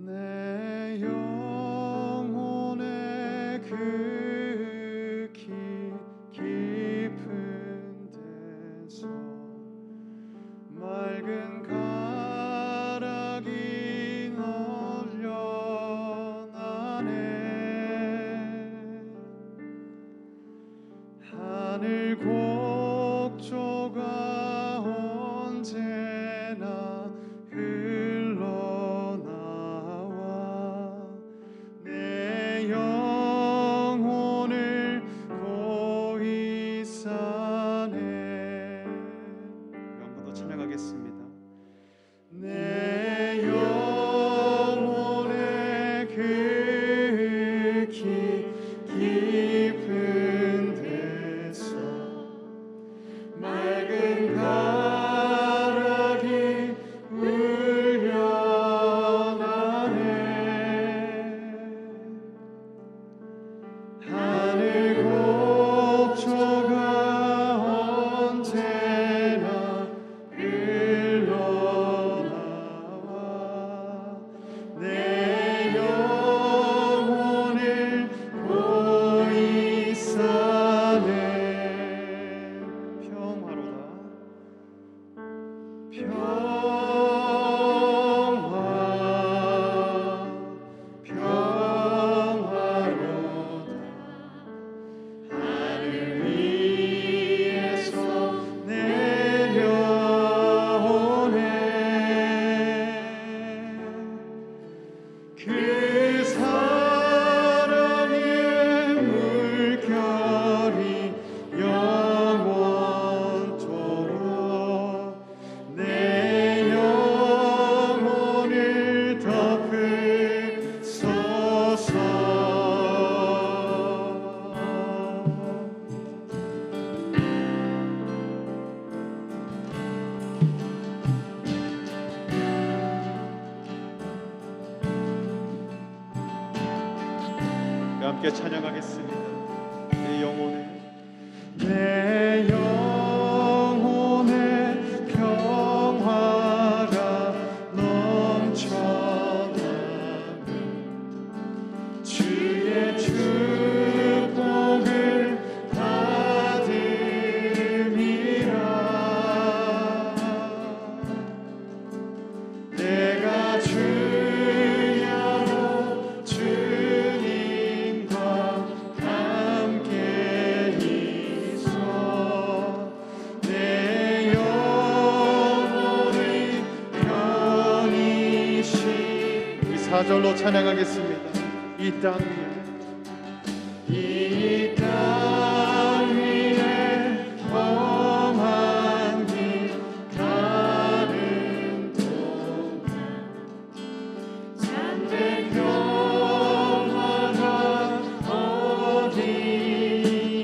내 영혼의 그 깊은 데서 맑은 가락이 널려나네. 하늘 곡조가 언제나 흘러나와 내 영혼을 고이 싸네. 한 번 더 찬양하겠습니다. 내 영혼의 그 깊은 데서 맑은 가락이 울려나네. 하늘 곡조가 언제나 흘러나와 내 영혼을 고이 싸네. 하늘 위에서 내려오네. 그 사랑의 물결이 영원토록 내 영혼을 덮으소서. 함께 찬양하겠습니다. 내 영혼의 평화가 넘쳐나는 주의 축복을 받음이라. 내가 주야로 주님과 함께 있어 내 영혼의 편이시. 이 4절로 찬양하겠습니다. 이 땅 위에 험한 길 가는 동안 참된 평화가 어디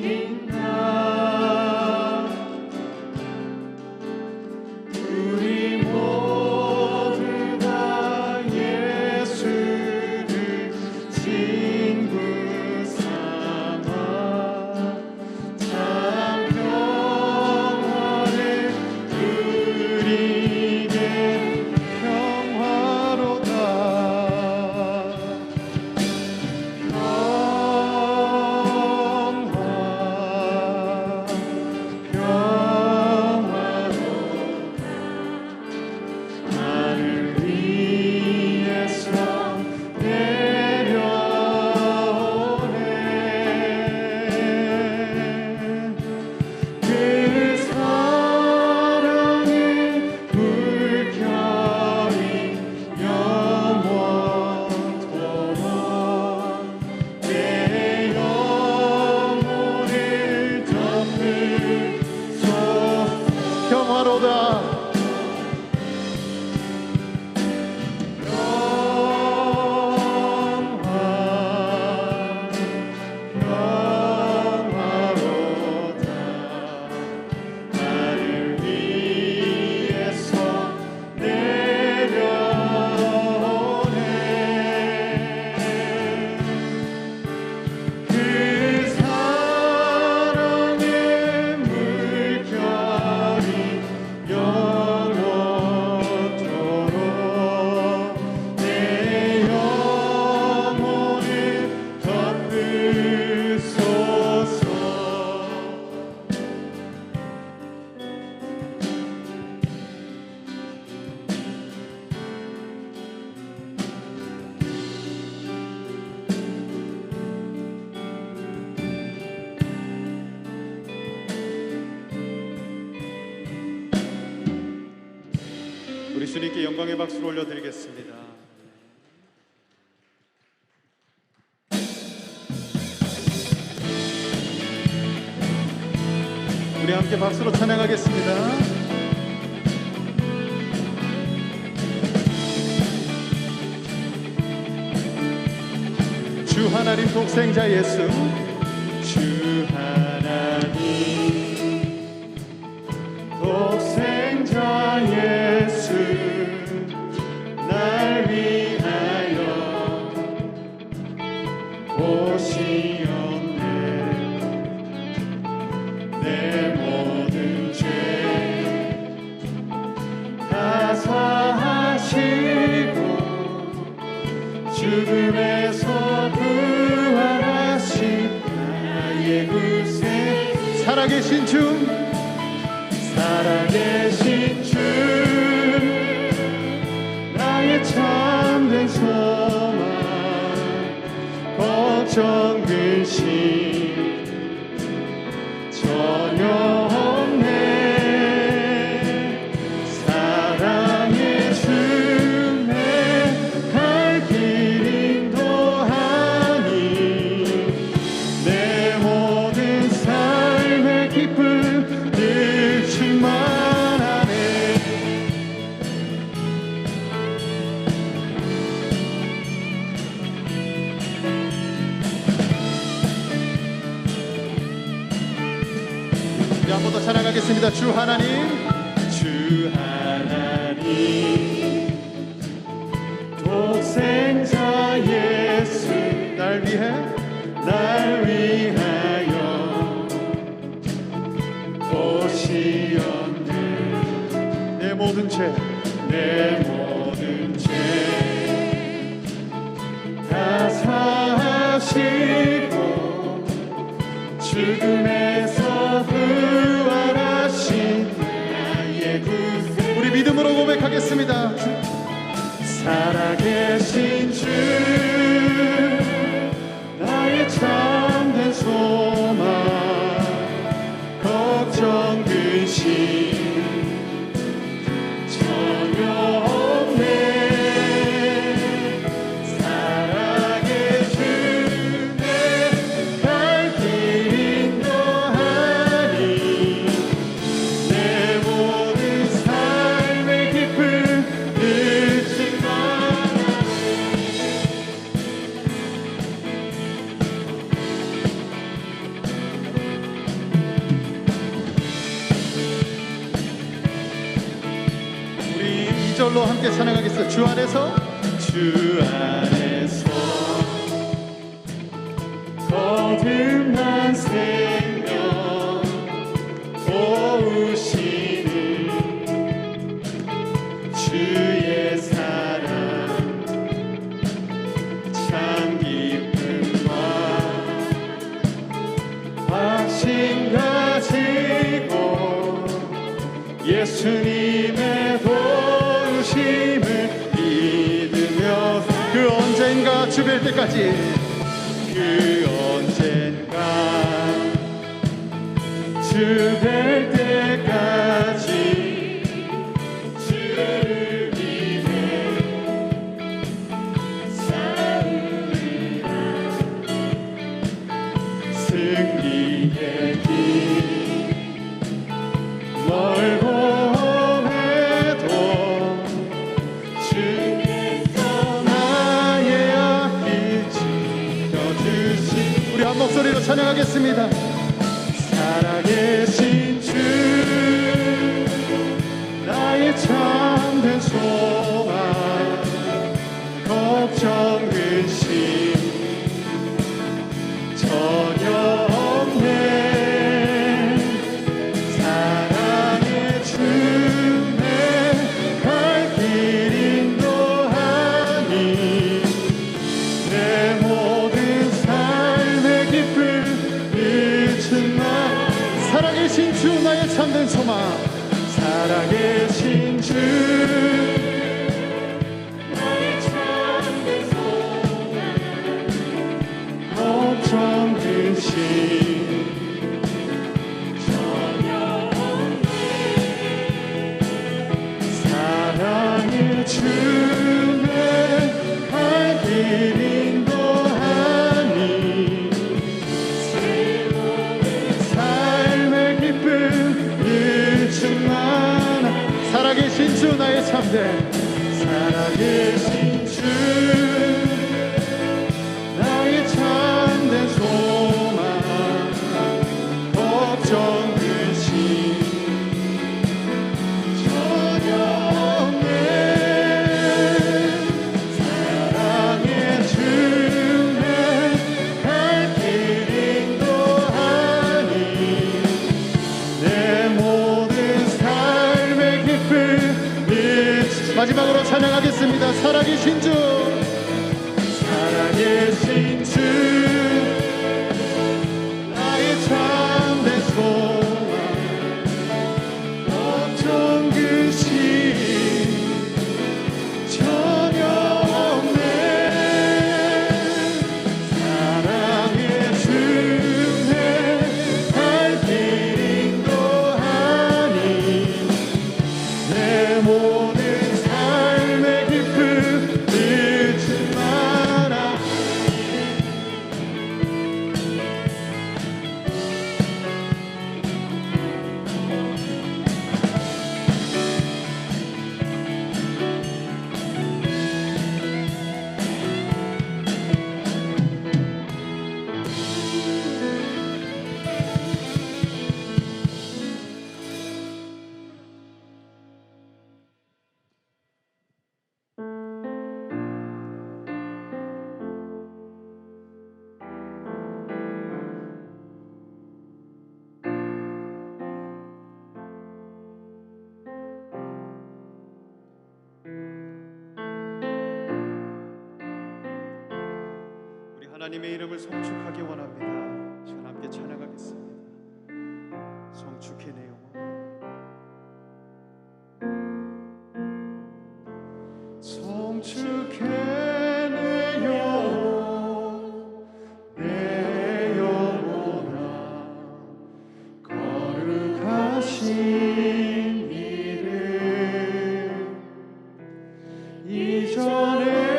있나. 우리 모두 다 예수를 친구 삼아 참 평화를 누리게. 평화로다 하늘 위에서 내려오네. 그 사랑의 물결이 영원토록 내 영혼을 덮으소서. 평화로다 평화로다 하늘 위에서 내려오네. 그 사랑의 물결이 영원토록 우리 주님께 영광의 박수를 올려드리겠습니다. 우리 함께 박수로 찬양하겠습니다. 주 하나님 독생자 예수, 주 하나님 독생자 예수, 날 위하여 오시었네. 내 모든 죄 다 사하시고 죽음에서 부활하신 나의 구세, 살아계신 주, 살아계신 주, 나의 참된 소망, 걱정 근심 전혀 없네. 사랑의 주, 내 갈 길 인도하니 내 모든 삶의 기쁨 늘 충만하네. 우리 한 번 더 찬양하겠습니다. 주 하나님, 주 하나님 독생자 예수, 날 위하여 오시었네. 내 모든 죄 다 사하시고 죽음에서 부활하신 나의 구세, 우리 믿음으로 고백하겠습니다. 살아계신 주, 나의 참된 소망, 걱정 근심 전혀 없네. 사랑의 주, 내 갈 길 인도하니 내 모든 삶의 기쁨 늘 충만하네. 우리 2절로 함께 찬양하겠습니다. 주 안에서 거듭난 생명 도우시는 주의 사랑, 참 기쁨과 확신 가지고 예수님의 도우심을 믿으며 그 언젠가 주 뵐 때까지, 그 언젠가 주 뵐 때까지 주를 위해 싸우리라. 승리의 길 멀고 험해도 주께서 나의 앞길 지켜주시. 우리 한 목소리로 찬양하겠습니다. 살아계신 주, 나의 참된 소망, 걱정 근심 전혀 없네. 사랑의 주, 내 갈 길 인도하니 내 모든 삶의 기쁨 늘 충만. 살아계신 주, 나의 참된 소망, 살아계신 주, 나의 참된 소망, 주의 갈 길 인도하니 삶의 기쁨 늘 충만하 살아계신 주 나의 참된 살아계신 주 나의 참된 소망 걱정 근심 전혀 없네 사랑의 주의 갈 길 인도하니 내 모든 삶의 기쁨 마지막으로 찬양하겠습니다. 살아계신 주 살아계신 주 나의 참된 소망 걱정 근심 전혀 없네 사랑의 주의 갈 길 인도하니 내 모든 삶의 기쁨 잊지 마라 하나님의 이름을 송축하기 원합니다. 시간 함께 찬양하겠습니다. 송축해 내 영혼 송축해 내 영혼 내 영혼아 거룩하신 이름 이전에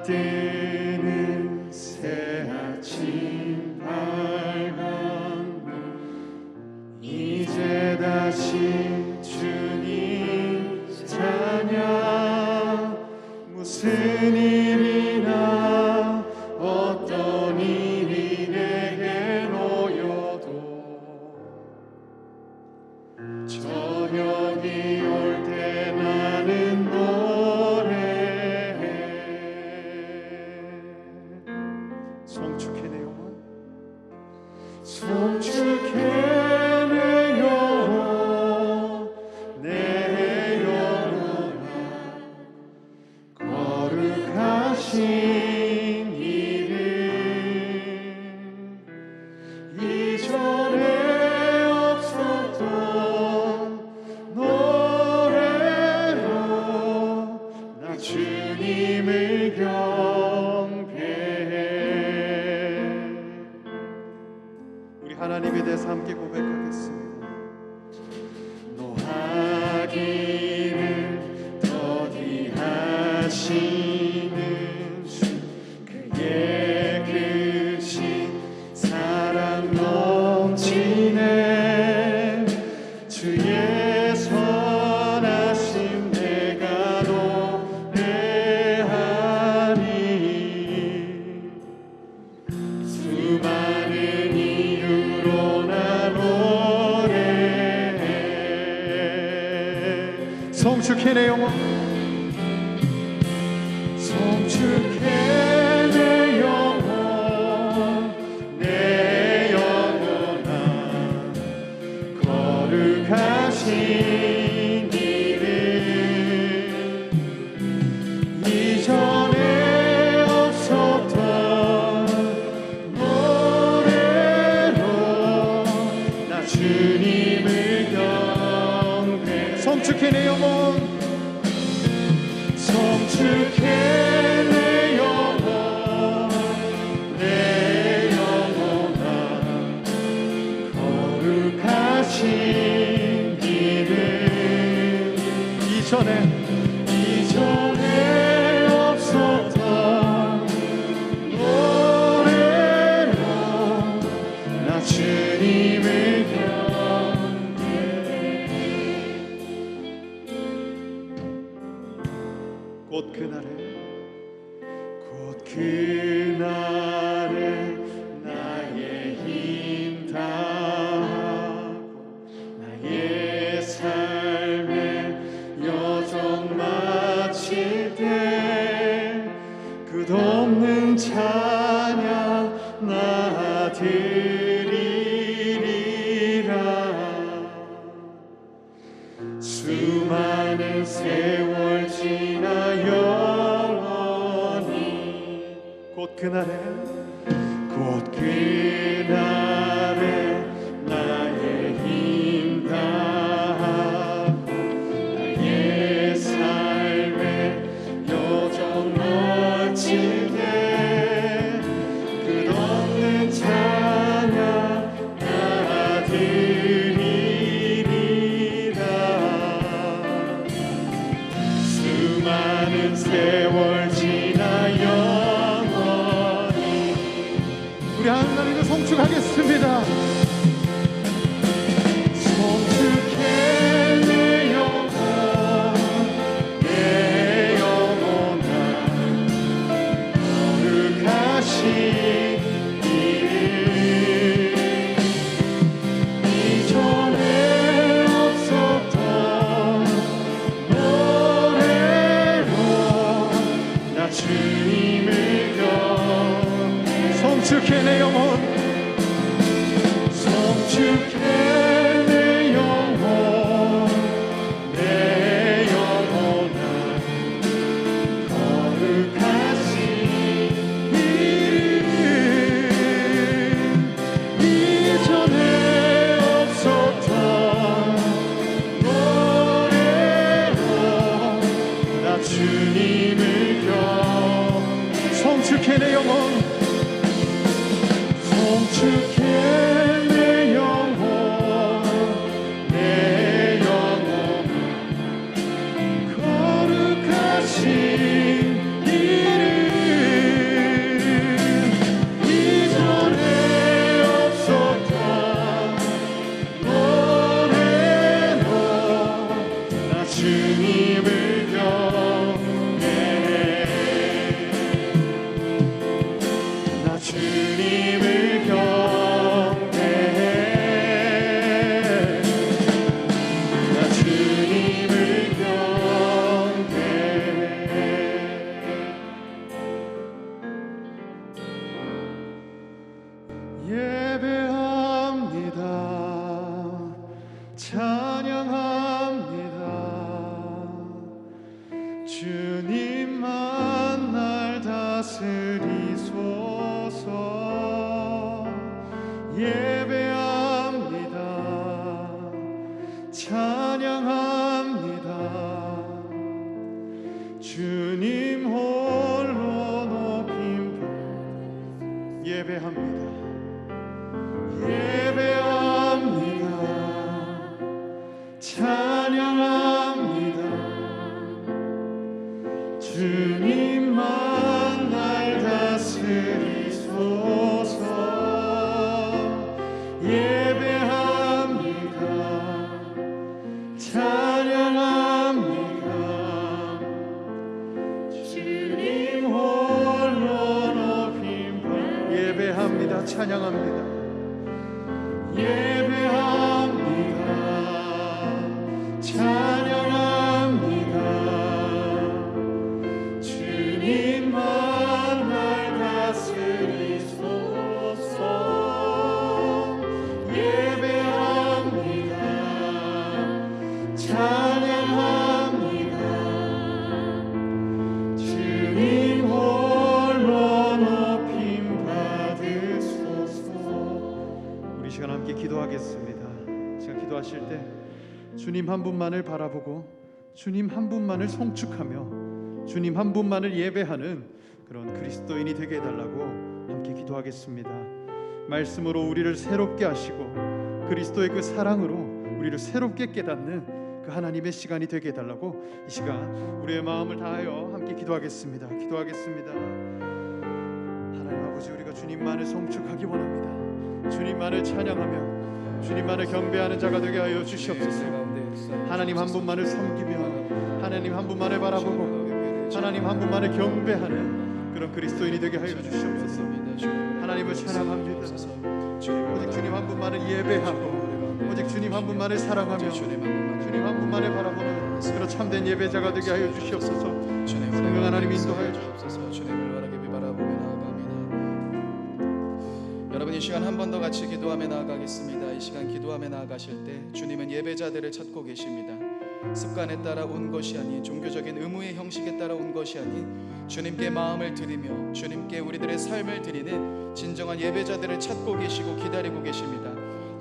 뜨는 새 아침 밝은 이제 다시 주님 찬양 무슨 일이나 어떤 일이 내게 놓여도 저녁이 올 때 나는 송축해 내 영혼 송축해 내 영혼 내 영혼아 거룩하신 이름 이전에 없었던 노래로 나 주님을 하나님에 대해서 함께 고백하겠습니다. 노하기를 더디하시는 주 그의 크신 사랑 넘치네 주의 선하심 내가 노래하리 수많은 송축해 내 영혼 송축해 내 영혼 내 영혼아 거룩하신 이름 이전에 없었던 노래로 나 주님을 경배해 성축해 내 영혼, 성축해 내 영혼, 내 영혼아 거룩하신 이름. 이전에 없었던 노래로 나 주님을 곧 그날에 나의 힘 다하고 나의 삶의 여정 마칠 때 끝없는 찬양 나 드리리라. 수많은 세월 지나 영원히 곧 그날에 나의 힘 다하고 나의 삶의 여정 마칠 때 끝없는 찬양 나 드리리라. 수많은 세월 지나 영원히 우리 하나님을 성축하겠습니다. 성축해 내 영혼, 내 영혼아 거룩하신 이름. 이전에 없었던 노래로 나 주님을 성축해 내 영혼, 성축해 내 영혼, 내 영혼아 거룩하신 이름. 이전에 없었던 노래로 나 주님을 성축해 내 영혼, 성축해 내 영혼, 내 영혼 거룩하신 이름. 이전에 없었던 노래로 나 주님을 경외, 나 주님을 예배합니다. 찬양합니다. 주님만 날 다스리소서. 예배합니다. 찬양합니다. 주님 홀로 높임. 예배합니다. 예배합니다. 찬양합니다. 주님만 날 다스리소서. 예배합니다. 찬양합니다. 주님 홀로 높임. 예배합니다. 찬양합니다. 예배합니다. 찬양합니다. 주님만 날 다스리소서. 예배합니다. 찬양합니다. 주님 홀로 높임 받으소서. 우리 시간 함께 기도하겠습니다. 제가 기도하실 때 주님 한 분만을 바라보고 주님 한 분만을 송축하며 주님 한 분만을 예배하는 그런 그리스도인이 되게 해달라고 함께 기도하겠습니다. 말씀으로 우리를 새롭게 하시고 그리스도의 그 사랑으로 우리를 새롭게 깨닫는 그 하나님의 시간이 되게 해달라고 이 시간 우리의 마음을 다하여 함께 기도하겠습니다. 하나님 아버지, 우리가 주님만을 송축하기 원합니다. 주님만을 찬양하며 주님만을 경배하는 자가 되게 하여 주시옵소서. 하나님 한 분만을 섬기며 하나님 한 분만을 바라보고 하나님 한 분만을 경배하는 그런 그리스도인이 되게 하여 주시옵소서. 하나님을 찬양합니다. 오직 주님 한 분만을 예배하고 오직 주님 한 분만을 사랑하며 주님 한 분만을 바라보는 그런 참된 예배자가 되게 하여 주시옵소서. 성령 하나님 인도하여 주옵소서. 주님을 바라게 바라보며 나아갑니다. 여러분, 이 시간 한 번 더 같이 기도하며 나아가겠습니다. 이 시간 기도하며 나아가실 때 주님은 예배자들을 찾고 계십니다. 습관에 따라 온 것이 아닌 종교적인 의무의 형식에 따라 온 것이 아닌 주님께 마음을 드리며 주님께 우리들의 삶을 드리는 진정한 예배자들을 찾고 계시고 기다리고 계십니다.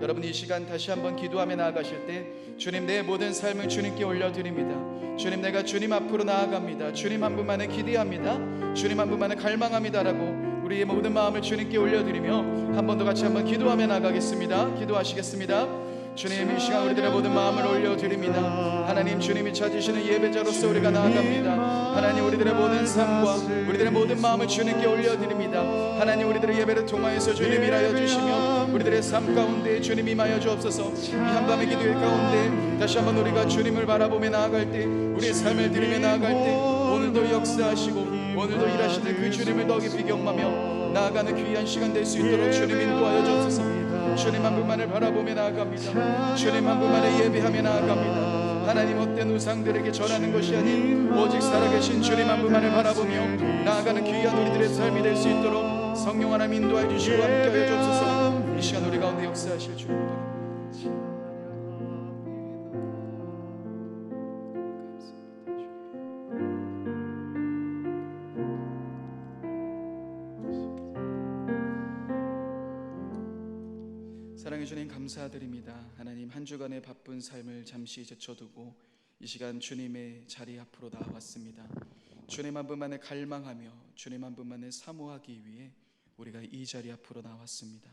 여러분, 이 시간 다시 한번 기도하며 나아가실 때 주님, 내 모든 삶을 주님께 올려드립니다. 주님, 내가 주님 앞으로 나아갑니다. 주님 한 분만을 기대합니다. 주님 한 분만을 갈망합니다라고 우리의 모든 마음을 주님께 올려드리며 한 번 더 같이 한번 기도하며 나아가겠습니다. 기도하시겠습니다. 주님, 이 시간 우리들의 모든 마음을 올려드립니다. 하나님, 주님이 찾으시는 예배자로서 우리가 나아갑니다. 하나님, 우리들의 모든 삶과 우리들의 모든 마음을 주님께 올려드립니다. 하나님, 우리들의 예배를 통하여서 주님 일하여 주시며 우리들의 삶 가운데 주님 임하여 주옵소서. 이 한밤의 기도의 가운데 다시 한번 우리가 주님을 바라보며 나아갈 때, 우리의 삶을 드리며 나아갈 때 오늘도 역사하시고 오늘도 일하시는 그 주님을 더 깊이 경험하며 나아가는 귀한 시간 될 수 있도록 주님 인도하여 주옵소서. 주님 한 분만을 바라보며 나아갑니다. 주님 한 분만을 예배하며 나아갑니다. 하나님, 헛된 우상들에게 절하는 것이 아닌 오직 살아계신 주님 한 분만을 바라보며 나아가는 귀한 우리들의 삶이 될 수 있도록 성령 하나님 인도하여 주시고 함께하여 주옵소서. 이 시간 우리 가운데 역사하실 주님 바랍니다. 사랑해 주님, 감사드립니다. 하나님, 한 주간의 바쁜 삶을 잠시 제쳐두고 이 시간 주님의 자리 앞으로 나왔습니다. 주님 한 분만을 갈망하며 주님 한 분만을 사모하기 위해 우리가 이 자리 앞으로 나왔습니다.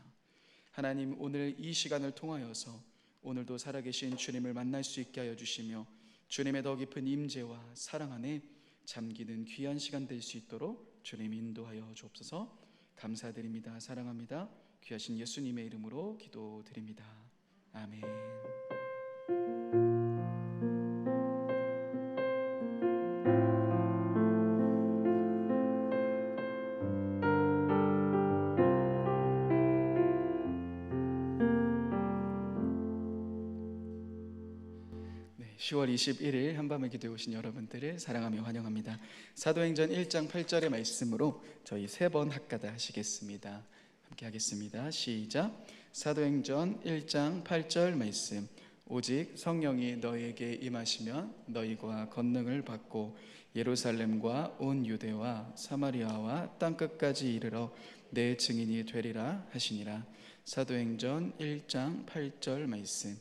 하나님, 오늘 이 시간을 통하여서 오늘도 살아계신 주님을 만날 수 있게 하여 주시며 주님의 더 깊은 임재와 사랑 안에 잠기는 귀한 시간 될 수 있도록 주님 인도하여 주옵소서. 감사드립니다. 사랑합니다. 귀하신 예수님의 이름으로 기도드립니다. 아멘. 네, 10월 21일 한밤의 기도에 오신 여러분들을 사랑하며 환영합니다. 사도행전 1장 8절의 말씀으로 저희 3번 학가다 하시겠습니다. 함께 하겠습니다. 시작. 사도행전 1장 8절 말씀. 오직 성령이 너희에게 임하시면 너희가 권능을 받고 예루살렘과 온 유대와 사마리아와 땅끝까지 이르러 내 증인이 되리라 하시니라. 사도행전 1장 8절 말씀.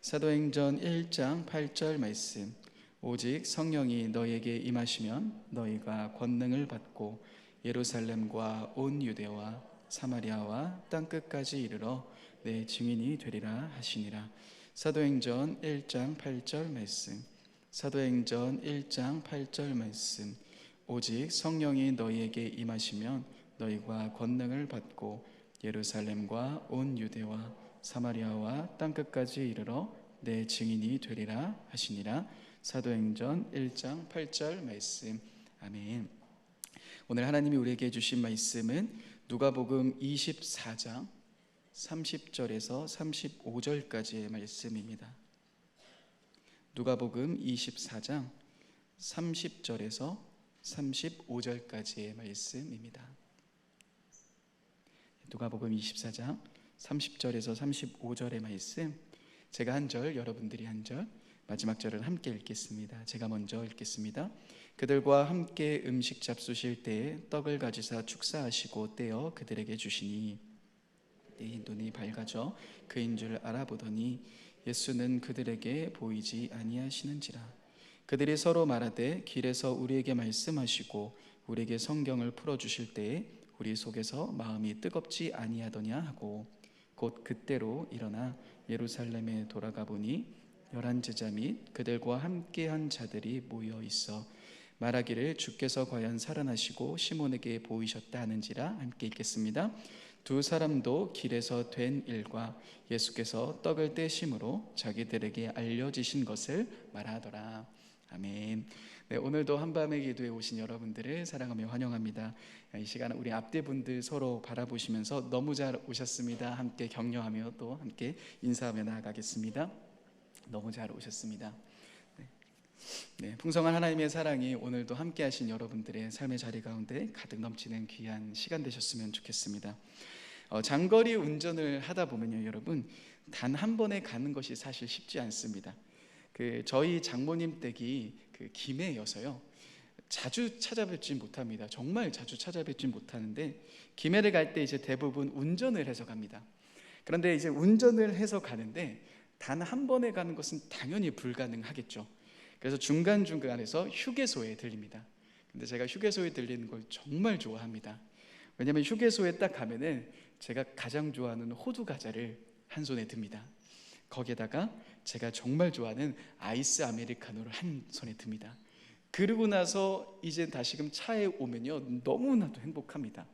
사도행전 1장 8절 말씀. 오직 성령이 너희에게 임하시면 너희가 권능을 받고 예루살렘과 온 유대와 사마리아와 땅끝까지 이르러 내 증인이 되리라 하시니라. 사도행전 1장 8절 말씀. 사도행전 1장 8절 말씀. 오직 성령이 너희에게 임하시면 너희가 권능을 받고 예루살렘과 온 유대와 사마리아와 땅끝까지 이르러 내 증인이 되리라 하시니라. 사도행전 1장 8절 말씀. 아멘. 오늘 하나님이 우리에게 주신 말씀은 누가복음 24장 30절에서 35절까지의 말씀입니다. 누가복음 24장 30절에서 35절까지의 말씀입니다. 누가복음 24장 30절에서 35절의 말씀, 제가 한 절, 여러분들이 한 절, 마지막 절을 함께 읽겠습니다. 제가 먼저 읽겠습니다. 그들과 함께 음식 잡수실 때에 떡을 가지사 축사하시고 떼어 그들에게 주시니 내 눈이 밝아져 그인 줄 알아보더니 예수는 그들에게 보이지 아니하시는지라. 그들이 서로 말하되 길에서 우리에게 말씀하시고 우리에게 성경을 풀어주실 때에 우리 속에서 마음이 뜨겁지 아니하더냐 하고, 곧 그때로 일어나 예루살렘에 돌아가 보니 11 제자 및 그들과 함께한 자들이 모여 있어 말하기를 주께서 과연 살아나시고 시몬에게 보이셨다 하는지라. 함께 읽겠습니다. 두 사람도 길에서 된 일과 예수께서 떡을 떼심으로 자기들에게 알려지신 것을 말하더라. 아멘. 네, 오늘도 한밤의 기도에 오신 여러분들을 사랑하며 환영합니다. 이 시간 우리 앞뒤 분들 서로 바라보시면서 너무 잘 오셨습니다 함께 격려하며 또 함께 인사하며 나아가겠습니다. 너무 잘 오셨습니다. 네, 풍성한 하나님의 사랑이 오늘도 함께 하신 여러분들의 삶의 자리 가운데 가득 넘치는 귀한 시간 되셨으면 좋겠습니다. 장거리 운전을 하다 보면요, 여러분, 단 한 번에 가는 것이 사실 쉽지 않습니다. 저희 장모님 댁이 김해여서요, 자주 찾아뵙지 못합니다. 정말 자주 찾아뵙지 못하는데 김해를 갈 때 이제 대부분 운전을 해서 갑니다. 그런데 이제 운전을 해서 가는데 단 한 번에 가는 것은 당연히 불가능하겠죠. 그래서 중간중간에서 휴게소에 들립니다. 근데 제가 휴게소에 들리는 걸 정말 좋아합니다. 왜냐하면 휴게소에 딱 가면은 제가 가장 좋아하는 호두 과자를 한 손에 듭니다. 거기에다가 제가 정말 좋아하는 아이스 아메리카노를 한 손에 듭니다. 그러고 나서 이제 다시금 차에 오면요, 너무나도 행복합니다.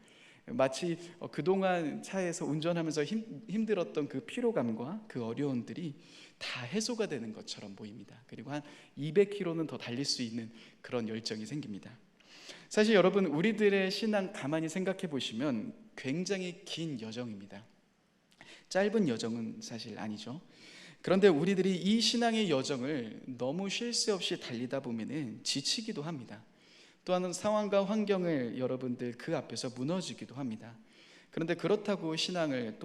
마치 그동안 차에서 운전하면서 힘들었던 그 피로감과 그 어려움들이 다 해소가 되는 것처럼 보입니다. 그리고 한 200km는 더 달릴 수 있는 그런 열정이 생깁니다. 사실 여러분, 우리들의 신앙 가만히 생각해 보시면 굉장히 긴 여정입니다. 짧은 여정은 사실 아니죠. 그런데 우리들이 이 신앙의 여정을 너무 쉴 새 없이 달리다 보면 지치기도 합니다. 또한 상황과 환경을 여러분들 그 앞에서 무너지기도 합니다. 그런데 그렇다고 신앙을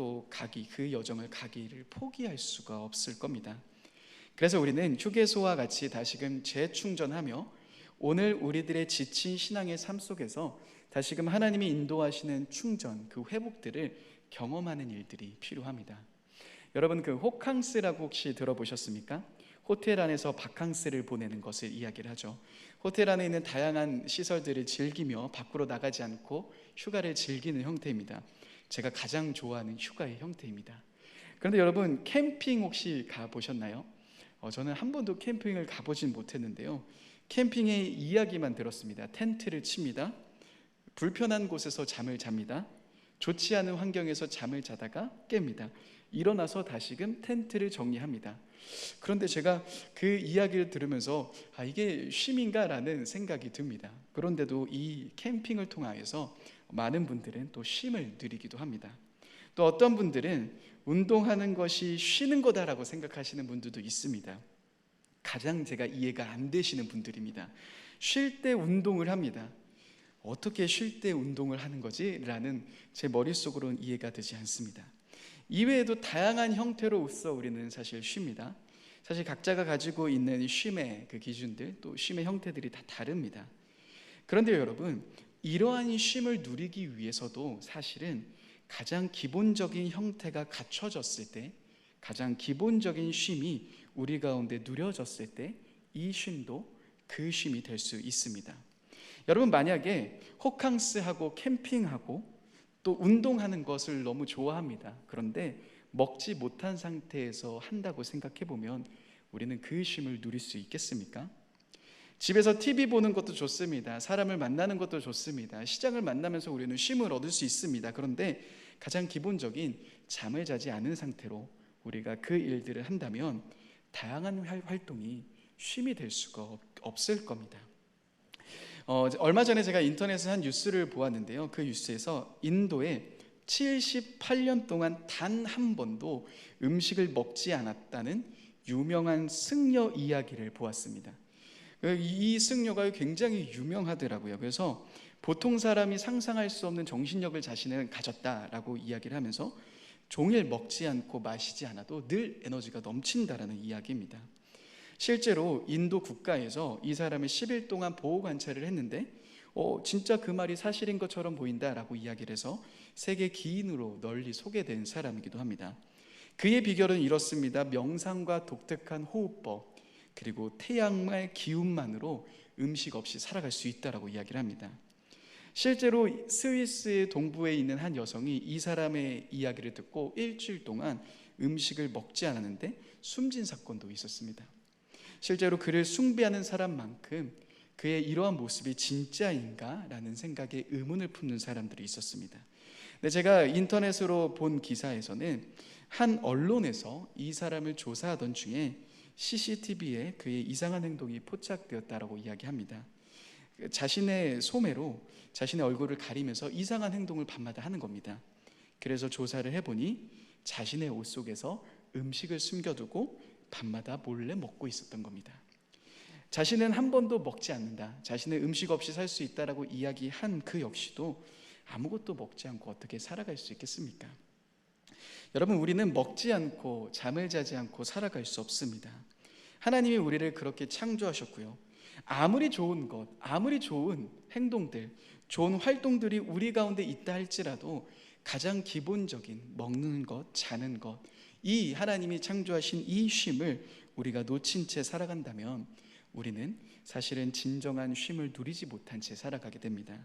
그 여정을 가기를 포기할 수가 없을 겁니다. 그래서 우리는 휴게소와 같이 다시금 재충전하며 오늘 우리들의 지친 신앙의 삶 속에서 다시금 하나님이 인도하시는 충전, 그 회복들을 경험하는 일들이 필요합니다. 여러분, 호캉스라고 혹시 들어보셨습니까? 호텔 안에서 바캉스를 보내는 것을 이야기를 하죠. 호텔 안에 있는 다양한 시설들을 즐기며 밖으로 나가지 않고 휴가를 즐기는 형태입니다. 제가 가장 좋아하는 휴가의 형태입니다. 그런데 여러분, 캠핑 혹시 가보셨나요? 저는 한 번도 캠핑을 가보진 못했는데요, 캠핑의 이야기만 들었습니다. 텐트를 칩니다. 불편한 곳에서 잠을 잡니다. 좋지 않은 환경에서 잠을 자다가 깹니다. 일어나서 다시금 텐트를 정리합니다. 그런데 제가 그 이야기를 들으면서 이게 쉼인가 라는 생각이 듭니다. 그런데도 이 캠핑을 통하여서 많은 분들은 또 쉼을 누리기도 합니다. 또 어떤 분들은 운동하는 것이 쉬는 거다라고 생각하시는 분들도 있습니다. 가장 제가 이해가 안 되시는 분들입니다. 쉴 때 운동을 합니다. 어떻게 쉴 때 운동을 하는 거지? 라는 제 머릿속으로는 이해가 되지 않습니다. 이외에도 다양한 형태로서 우리는 사실 쉽니다. 사실 각자가 가지고 있는 쉼의 그 기준들, 또 쉼의 형태들이 다 다릅니다. 그런데 여러분, 이러한 쉼을 누리기 위해서도 사실은 가장 기본적인 형태가 갖춰졌을 때, 가장 기본적인 쉼이 우리 가운데 누려졌을 때 이 쉼도 그 쉼이 될 수 있습니다. 여러분, 만약에 호캉스하고 캠핑하고 또 운동하는 것을 너무 좋아합니다. 그런데 먹지 못한 상태에서 한다고 생각해 보면 우리는 그 쉼을 누릴 수 있겠습니까? 집에서 TV 보는 것도 좋습니다. 사람을 만나는 것도 좋습니다. 시장을 만나면서 우리는 쉼을 얻을 수 있습니다. 그런데 가장 기본적인 잠을 자지 않은 상태로 우리가 그 일들을 한다면 다양한 활동이 쉼이 될 수가 없을 겁니다. 얼마 전에 제가 인터넷에 한 뉴스를 보았는데요, 그 뉴스에서 인도에 78년 동안 단 한 번도 음식을 먹지 않았다는 유명한 승려 이야기를 보았습니다. 이 승려가 굉장히 유명하더라고요. 그래서 보통 사람이 상상할 수 없는 정신력을 자신은 가졌다라고 이야기를 하면서 종일 먹지 않고 마시지 않아도 늘 에너지가 넘친다라는 이야기입니다. 실제로 인도 국가에서 이 사람을 10일 동안 보호 관찰을 했는데 진짜 그 말이 사실인 것처럼 보인다라고 이야기를 해서 세계 기인으로 널리 소개된 사람이기도 합니다. 그의 비결은 이렇습니다. 명상과 독특한 호흡법, 그리고 태양의 기운만으로 음식 없이 살아갈 수 있다라고 이야기를 합니다. 실제로 스위스의 동부에 있는 한 여성이 이 사람의 이야기를 듣고 일주일 동안 음식을 먹지 않았는데 숨진 사건도 있었습니다. 실제로 그를 숭배하는 사람만큼 그의 이러한 모습이 진짜인가? 라는 생각에 의문을 품는 사람들이 있었습니다. 근데 제가 인터넷으로 본 기사에서는 한 언론에서 이 사람을 조사하던 중에 CCTV에 그의 이상한 행동이 포착되었다라고 이야기합니다. 자신의 소매로 자신의 얼굴을 가리면서 이상한 행동을 밤마다 하는 겁니다. 그래서 조사를 해보니 자신의 옷 속에서 음식을 숨겨두고 밤마다 몰래 먹고 있었던 겁니다. 자신은 한 번도 먹지 않는다, 자신은 음식 없이 살 수 있다라고 이야기한 그 역시도 아무것도 먹지 않고 어떻게 살아갈 수 있겠습니까? 여러분, 우리는 먹지 않고 잠을 자지 않고 살아갈 수 없습니다. 하나님이 우리를 그렇게 창조하셨고요, 아무리 좋은 것, 아무리 좋은 행동들, 좋은 활동들이 우리 가운데 있다 할지라도 가장 기본적인 먹는 것, 자는 것, 이 하나님이 창조하신 이 쉼을 우리가 놓친 채 살아간다면 우리는 사실은 진정한 쉼을 누리지 못한 채 살아가게 됩니다.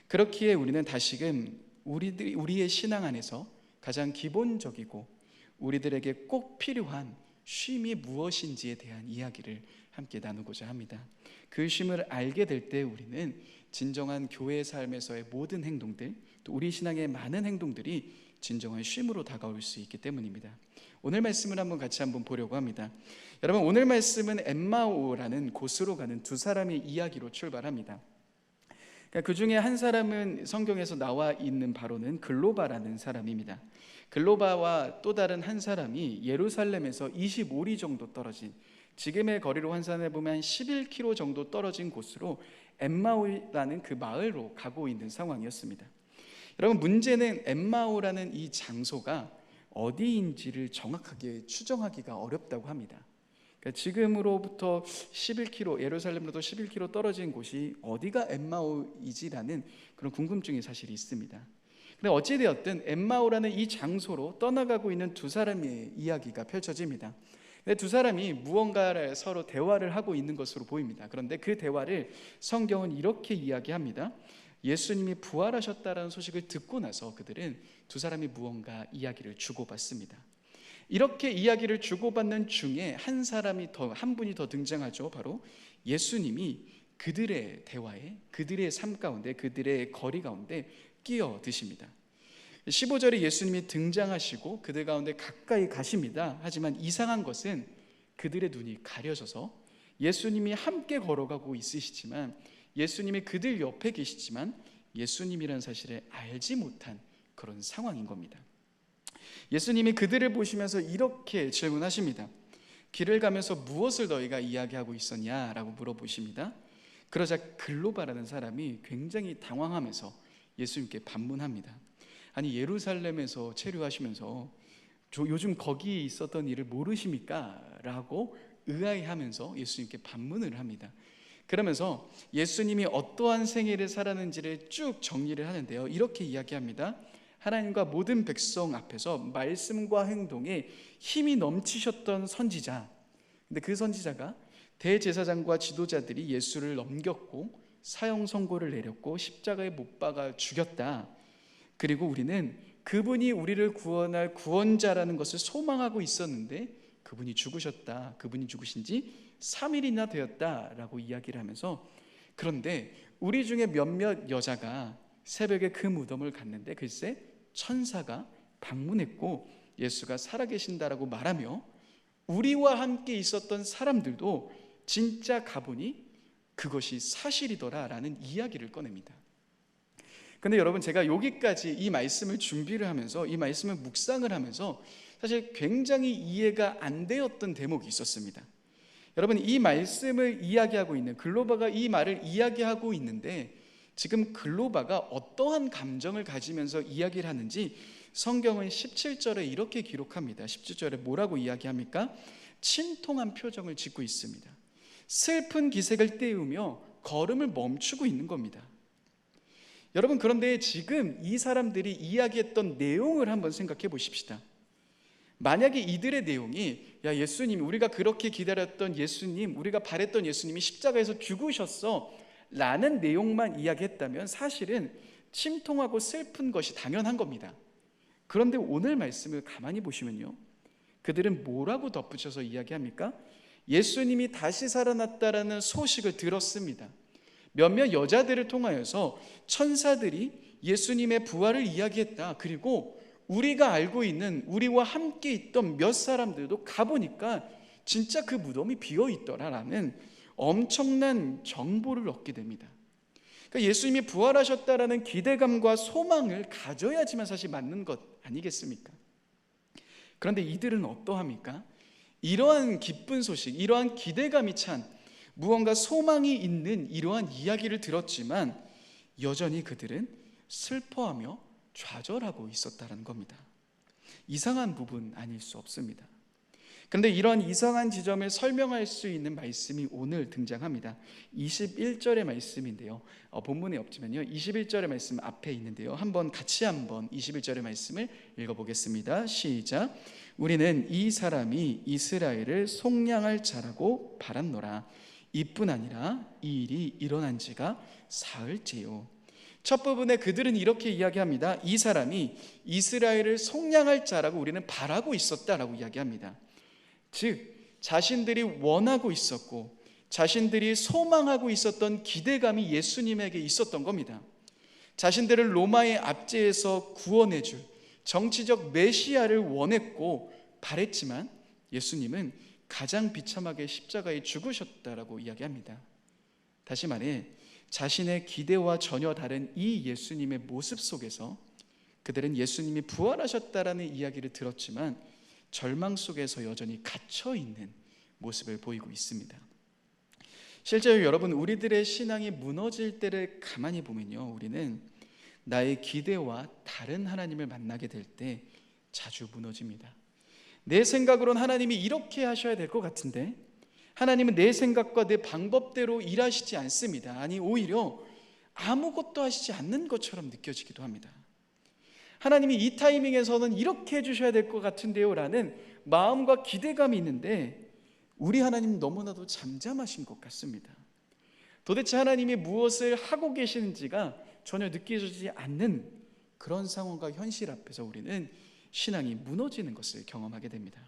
그렇기에 우리는 다시금 우리의 신앙 안에서 가장 기본적이고 우리들에게 꼭 필요한 쉼이 무엇인지에 대한 이야기를 함께 나누고자 합니다. 그 쉼을 알게 될 때 우리는 진정한 교회의 삶에서의 모든 행동들, 또 우리 신앙의 많은 행동들이 진정한 쉼으로 다가올 수 있기 때문입니다. 오늘 말씀을 같이 보려고 합니다. 여러분, 오늘 말씀은 엠마오라는 곳으로 가는 두 사람의 이야기로 출발합니다. 그 중에 한 사람은 성경에서 나와 있는 바로는 글로바라는 사람입니다. 글로바와 또 다른 한 사람이 예루살렘에서 25리 정도 떨어진, 지금의 거리로 환산해 보면 11km 정도 떨어진 곳으로 엠마오라는 그 마을로 가고 있는 상황이었습니다. 여러분, 문제는 엠마오라는 이 장소가 어디인지를 정확하게 추정하기가 어렵다고 합니다. 그러니까 지금으로부터 11km, 예루살렘으로부터 11km 떨어진 곳이 어디가 엠마오이지라는 그런 궁금증이 사실 있습니다. 근데 어찌되었든 엠마오라는 이 장소로 떠나가고 있는 두 사람의 이야기가 펼쳐집니다. 근데 두 사람이 무언가를 서로 대화를 하고 있는 것으로 보입니다. 그런데 그 대화를 성경은 이렇게 이야기합니다. 예수님이 부활하셨다라는 소식을 듣고 나서 그들은 두 사람이 무언가 이야기를 주고받습니다. 이렇게 이야기를 주고받는 중에 한 분이 더 등장하죠. 바로 예수님이 그들의 대화에, 그들의 삶 가운데, 그들의 거리 가운데 끼어드십니다. 15절에 예수님이 등장하시고 그들 가운데 가까이 가십니다. 하지만 이상한 것은 그들의 눈이 가려져서 예수님이 함께 걸어가고 있으시지만, 예수님이 그들 옆에 계시지만 예수님이라는 사실을 알지 못한 그런 상황인 겁니다. 예수님이 그들을 보시면서 이렇게 질문하십니다. 길을 가면서 무엇을 너희가 이야기하고 있었냐라고 물어보십니다. 그러자 글로바라는 사람이 굉장히 당황하면서 예수님께 반문합니다. 아니, 예루살렘에서 체류하시면서 요즘 거기 있었던 일을 모르십니까? 라고 의아해하면서 예수님께 반문을 합니다. 그러면서 예수님이 어떠한 생애를 살았는지를 쭉 정리를 하는데요, 이렇게 이야기합니다. 하나님과 모든 백성 앞에서 말씀과 행동에 힘이 넘치셨던 선지자, 근데 그 선지자가 대제사장과 지도자들이 예수를 넘겼고 사형 선고를 내렸고 십자가에 못 박아 죽였다. 그리고 우리는 그분이 우리를 구원할 구원자라는 것을 소망하고 있었는데 그분이 죽으셨다. 그분이 죽으신 지 3일이나 되었다라고 이야기를 하면서, 그런데 우리 중에 몇몇 여자가 새벽에 그 무덤을 갔는데 글쎄 천사가 방문했고 예수가 살아계신다라고 말하며 우리와 함께 있었던 사람들도 진짜 가보니 그것이 사실이더라라는 이야기를 꺼냅니다. 근데 여러분, 제가 여기까지 이 말씀을 준비를 하면서, 이 말씀을 묵상을 하면서 사실 굉장히 이해가 안 되었던 대목이 있었습니다. 여러분, 이 말씀을 이야기하고 있는 글로바가 이 말을 이야기하고 있는데 지금 글로바가 어떠한 감정을 가지면서 이야기를 하는지 성경은 17절에 이렇게 기록합니다. 17절에 뭐라고 이야기합니까? 침통한 표정을 짓고 있습니다. 슬픈 기색을 떼우며 걸음을 멈추고 있는 겁니다. 여러분, 그런데 지금 이 사람들이 이야기했던 내용을 한번 생각해 보십시다. 만약에 이들의 내용이 야 예수님, 우리가 그렇게 기다렸던 예수님, 우리가 바랬던 예수님이 십자가에서 죽으셨어 라는 내용만 이야기했다면 사실은 침통하고 슬픈 것이 당연한 겁니다. 그런데 오늘 말씀을 가만히 보시면요, 그들은 뭐라고 덧붙여서 이야기합니까? 예수님이 다시 살아났다라는 소식을 들었습니다. 몇몇 여자들을 통하여서 천사들이 예수님의 부활을 이야기했다. 그리고 우리가 알고 있는, 우리와 함께 있던 몇 사람들도 가보니까 진짜 그 무덤이 비어있더라라는 엄청난 정보를 얻게 됩니다. 그러니까 예수님이 부활하셨다라는 기대감과 소망을 가져야지만 사실 맞는 것 아니겠습니까? 그런데 이들은 어떠합니까? 이러한 기쁜 소식, 이러한 기대감이 찬 무언가 소망이 있는 이러한 이야기를 들었지만 여전히 그들은 슬퍼하며 좌절하고 있었다는 겁니다. 이상한 부분 아닐 수 없습니다. 그런데 이런 이상한 지점을 설명할 수 있는 말씀이 오늘 등장합니다. 21절의 말씀인데요, 본문에 없지만요 21절의 말씀 앞에 있는데요, 같이 한번 21절의 말씀을 읽어보겠습니다. 시작. 우리는 이 사람이 이스라엘을 속량할 자라고 바랐노라. 이뿐 아니라 이 일이 일어난 지가 사흘째요. 첫 부분에 그들은 이렇게 이야기합니다. 이 사람이 이스라엘을 속량할 자라고 우리는 바라고 있었다라고 이야기합니다. 즉 자신들이 원하고 있었고 자신들이 소망하고 있었던 기대감이 예수님에게 있었던 겁니다. 자신들을 로마의 압제에서 구원해줄 정치적 메시아를 원했고 바랬지만 예수님은 가장 비참하게 십자가에 죽으셨다라고 이야기합니다. 다시 말해 자신의 기대와 전혀 다른 이 예수님의 모습 속에서 그들은 예수님이 부활하셨다라는 이야기를 들었지만 절망 속에서 여전히 갇혀있는 모습을 보이고 있습니다. 실제로 여러분, 우리들의 신앙이 무너질 때를 가만히 보면요, 우리는 나의 기대와 다른 하나님을 만나게 될 때 자주 무너집니다. 내 생각으로는 하나님이 이렇게 하셔야 될 것 같은데 하나님은 내 생각과 내 방법대로 일하시지 않습니다. 아니 오히려 아무것도 하시지 않는 것처럼 느껴지기도 합니다. 하나님이 이 타이밍에서는 이렇게 해주셔야 될 것 같은데요 라는 마음과 기대감이 있는데 우리 하나님은 너무나도 잠잠하신 것 같습니다. 도대체 하나님이 무엇을 하고 계시는지가 전혀 느껴지지 않는 그런 상황과 현실 앞에서 우리는 신앙이 무너지는 것을 경험하게 됩니다.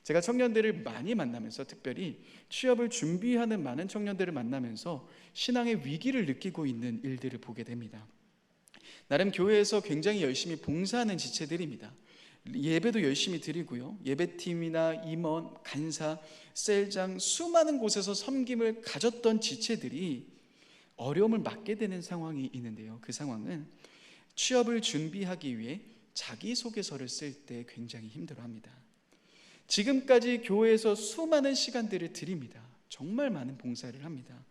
제가 청년들을 많이 만나면서, 특별히 취업을 준비하는 많은 청년들을 만나면서 신앙의 위기를 느끼고 있는 일들을 보게 됩니다. 나름 교회에서 굉장히 열심히 봉사하는 지체들입니다. 예배도 열심히 드리고요, 예배팀이나 임원, 간사, 셀장, 수많은 곳에서 섬김을 가졌던 지체들이 어려움을 맞게 되는 상황이 있는데요, 그 상황은 취업을 준비하기 위해 자기소개서를 쓸 때 굉장히 힘들어합니다. 지금까지 교회에서 수많은 시간들을 드립니다. 정말 많은 봉사를 합니다.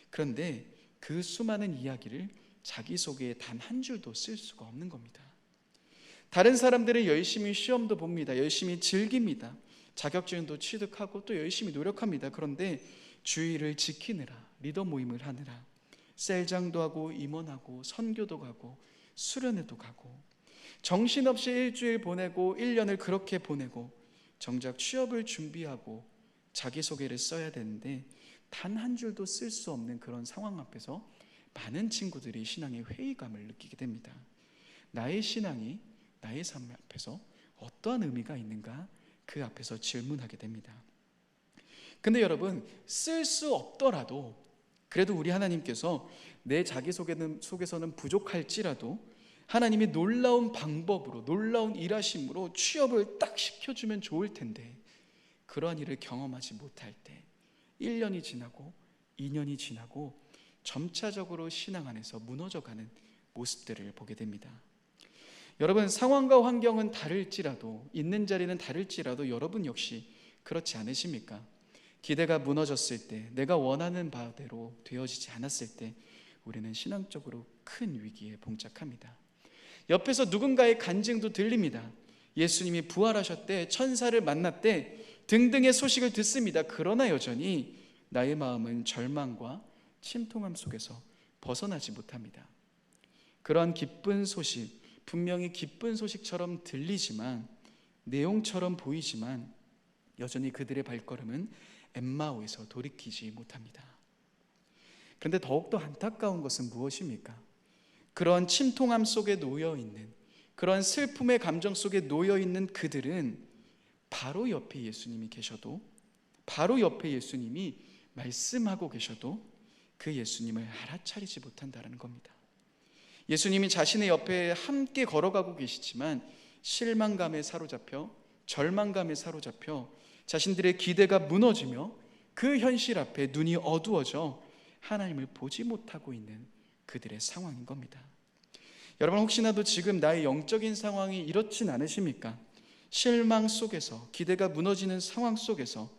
그런데 그 수많은 이야기를 자기소개에 단 한 줄도 쓸 수가 없는 겁니다. 다른 사람들은 열심히 시험도 봅니다. 열심히 즐깁니다. 자격증도 취득하고 또 열심히 노력합니다. 그런데 주의를 지키느라, 리더 모임을 하느라 셀장도 하고 임원하고 선교도 가고 수련회도 가고 정신없이 일주일 보내고 1년을 그렇게 보내고 정작 취업을 준비하고 자기소개를 써야 되는데 단 한 줄도 쓸 수 없는 그런 상황 앞에서 많은 친구들이 신앙의 회의감을 느끼게 됩니다. 나의 신앙이 나의 삶 앞에서 어떠한 의미가 있는가, 그 앞에서 질문하게 됩니다. 근데 여러분, 쓸 수 없더라도 그래도 우리 하나님께서 내 자기소개서는 부족할지라도 하나님이 놀라운 방법으로, 놀라운 일하심으로 취업을 딱 시켜주면 좋을 텐데 그러한 일을 경험하지 못할 때 1년이 지나고 2년이 지나고 점차적으로 신앙 안에서 무너져가는 모습들을 보게 됩니다. 여러분, 상황과 환경은 다를지라도, 있는 자리는 다를지라도 여러분 역시 그렇지 않으십니까? 기대가 무너졌을 때, 내가 원하는 바대로 되어지지 않았을 때 우리는 신앙적으로 큰 위기에 봉착합니다. 옆에서 누군가의 간증도 들립니다. 예수님이 부활하셨대, 천사를 만났대 등등의 소식을 듣습니다. 그러나 여전히 나의 마음은 절망과 침통함 속에서 벗어나지 못합니다. 그러한 기쁜 소식, 분명히 기쁜 소식처럼 들리지만 내용처럼 보이지만 여전히 그들의 발걸음은 엠마오에서 돌이키지 못합니다. 그런데 더욱더 안타까운 것은 무엇입니까? 그런 침통함 속에 놓여있는, 그런 슬픔의 감정 속에 놓여있는 그들은 바로 옆에 예수님이 계셔도, 바로 옆에 예수님이 말씀하고 계셔도 그 예수님을 알아차리지 못한다는 겁니다. 예수님이 자신의 옆에 함께 걸어가고 계시지만 실망감에 사로잡혀, 절망감에 사로잡혀 자신들의 기대가 무너지며 그 현실 앞에 눈이 어두워져 하나님을 보지 못하고 있는 그들의 상황인 겁니다. 여러분, 혹시나도 지금 나의 영적인 상황이 이렇진 않으십니까? 실망 속에서, 기대가 무너지는 상황 속에서,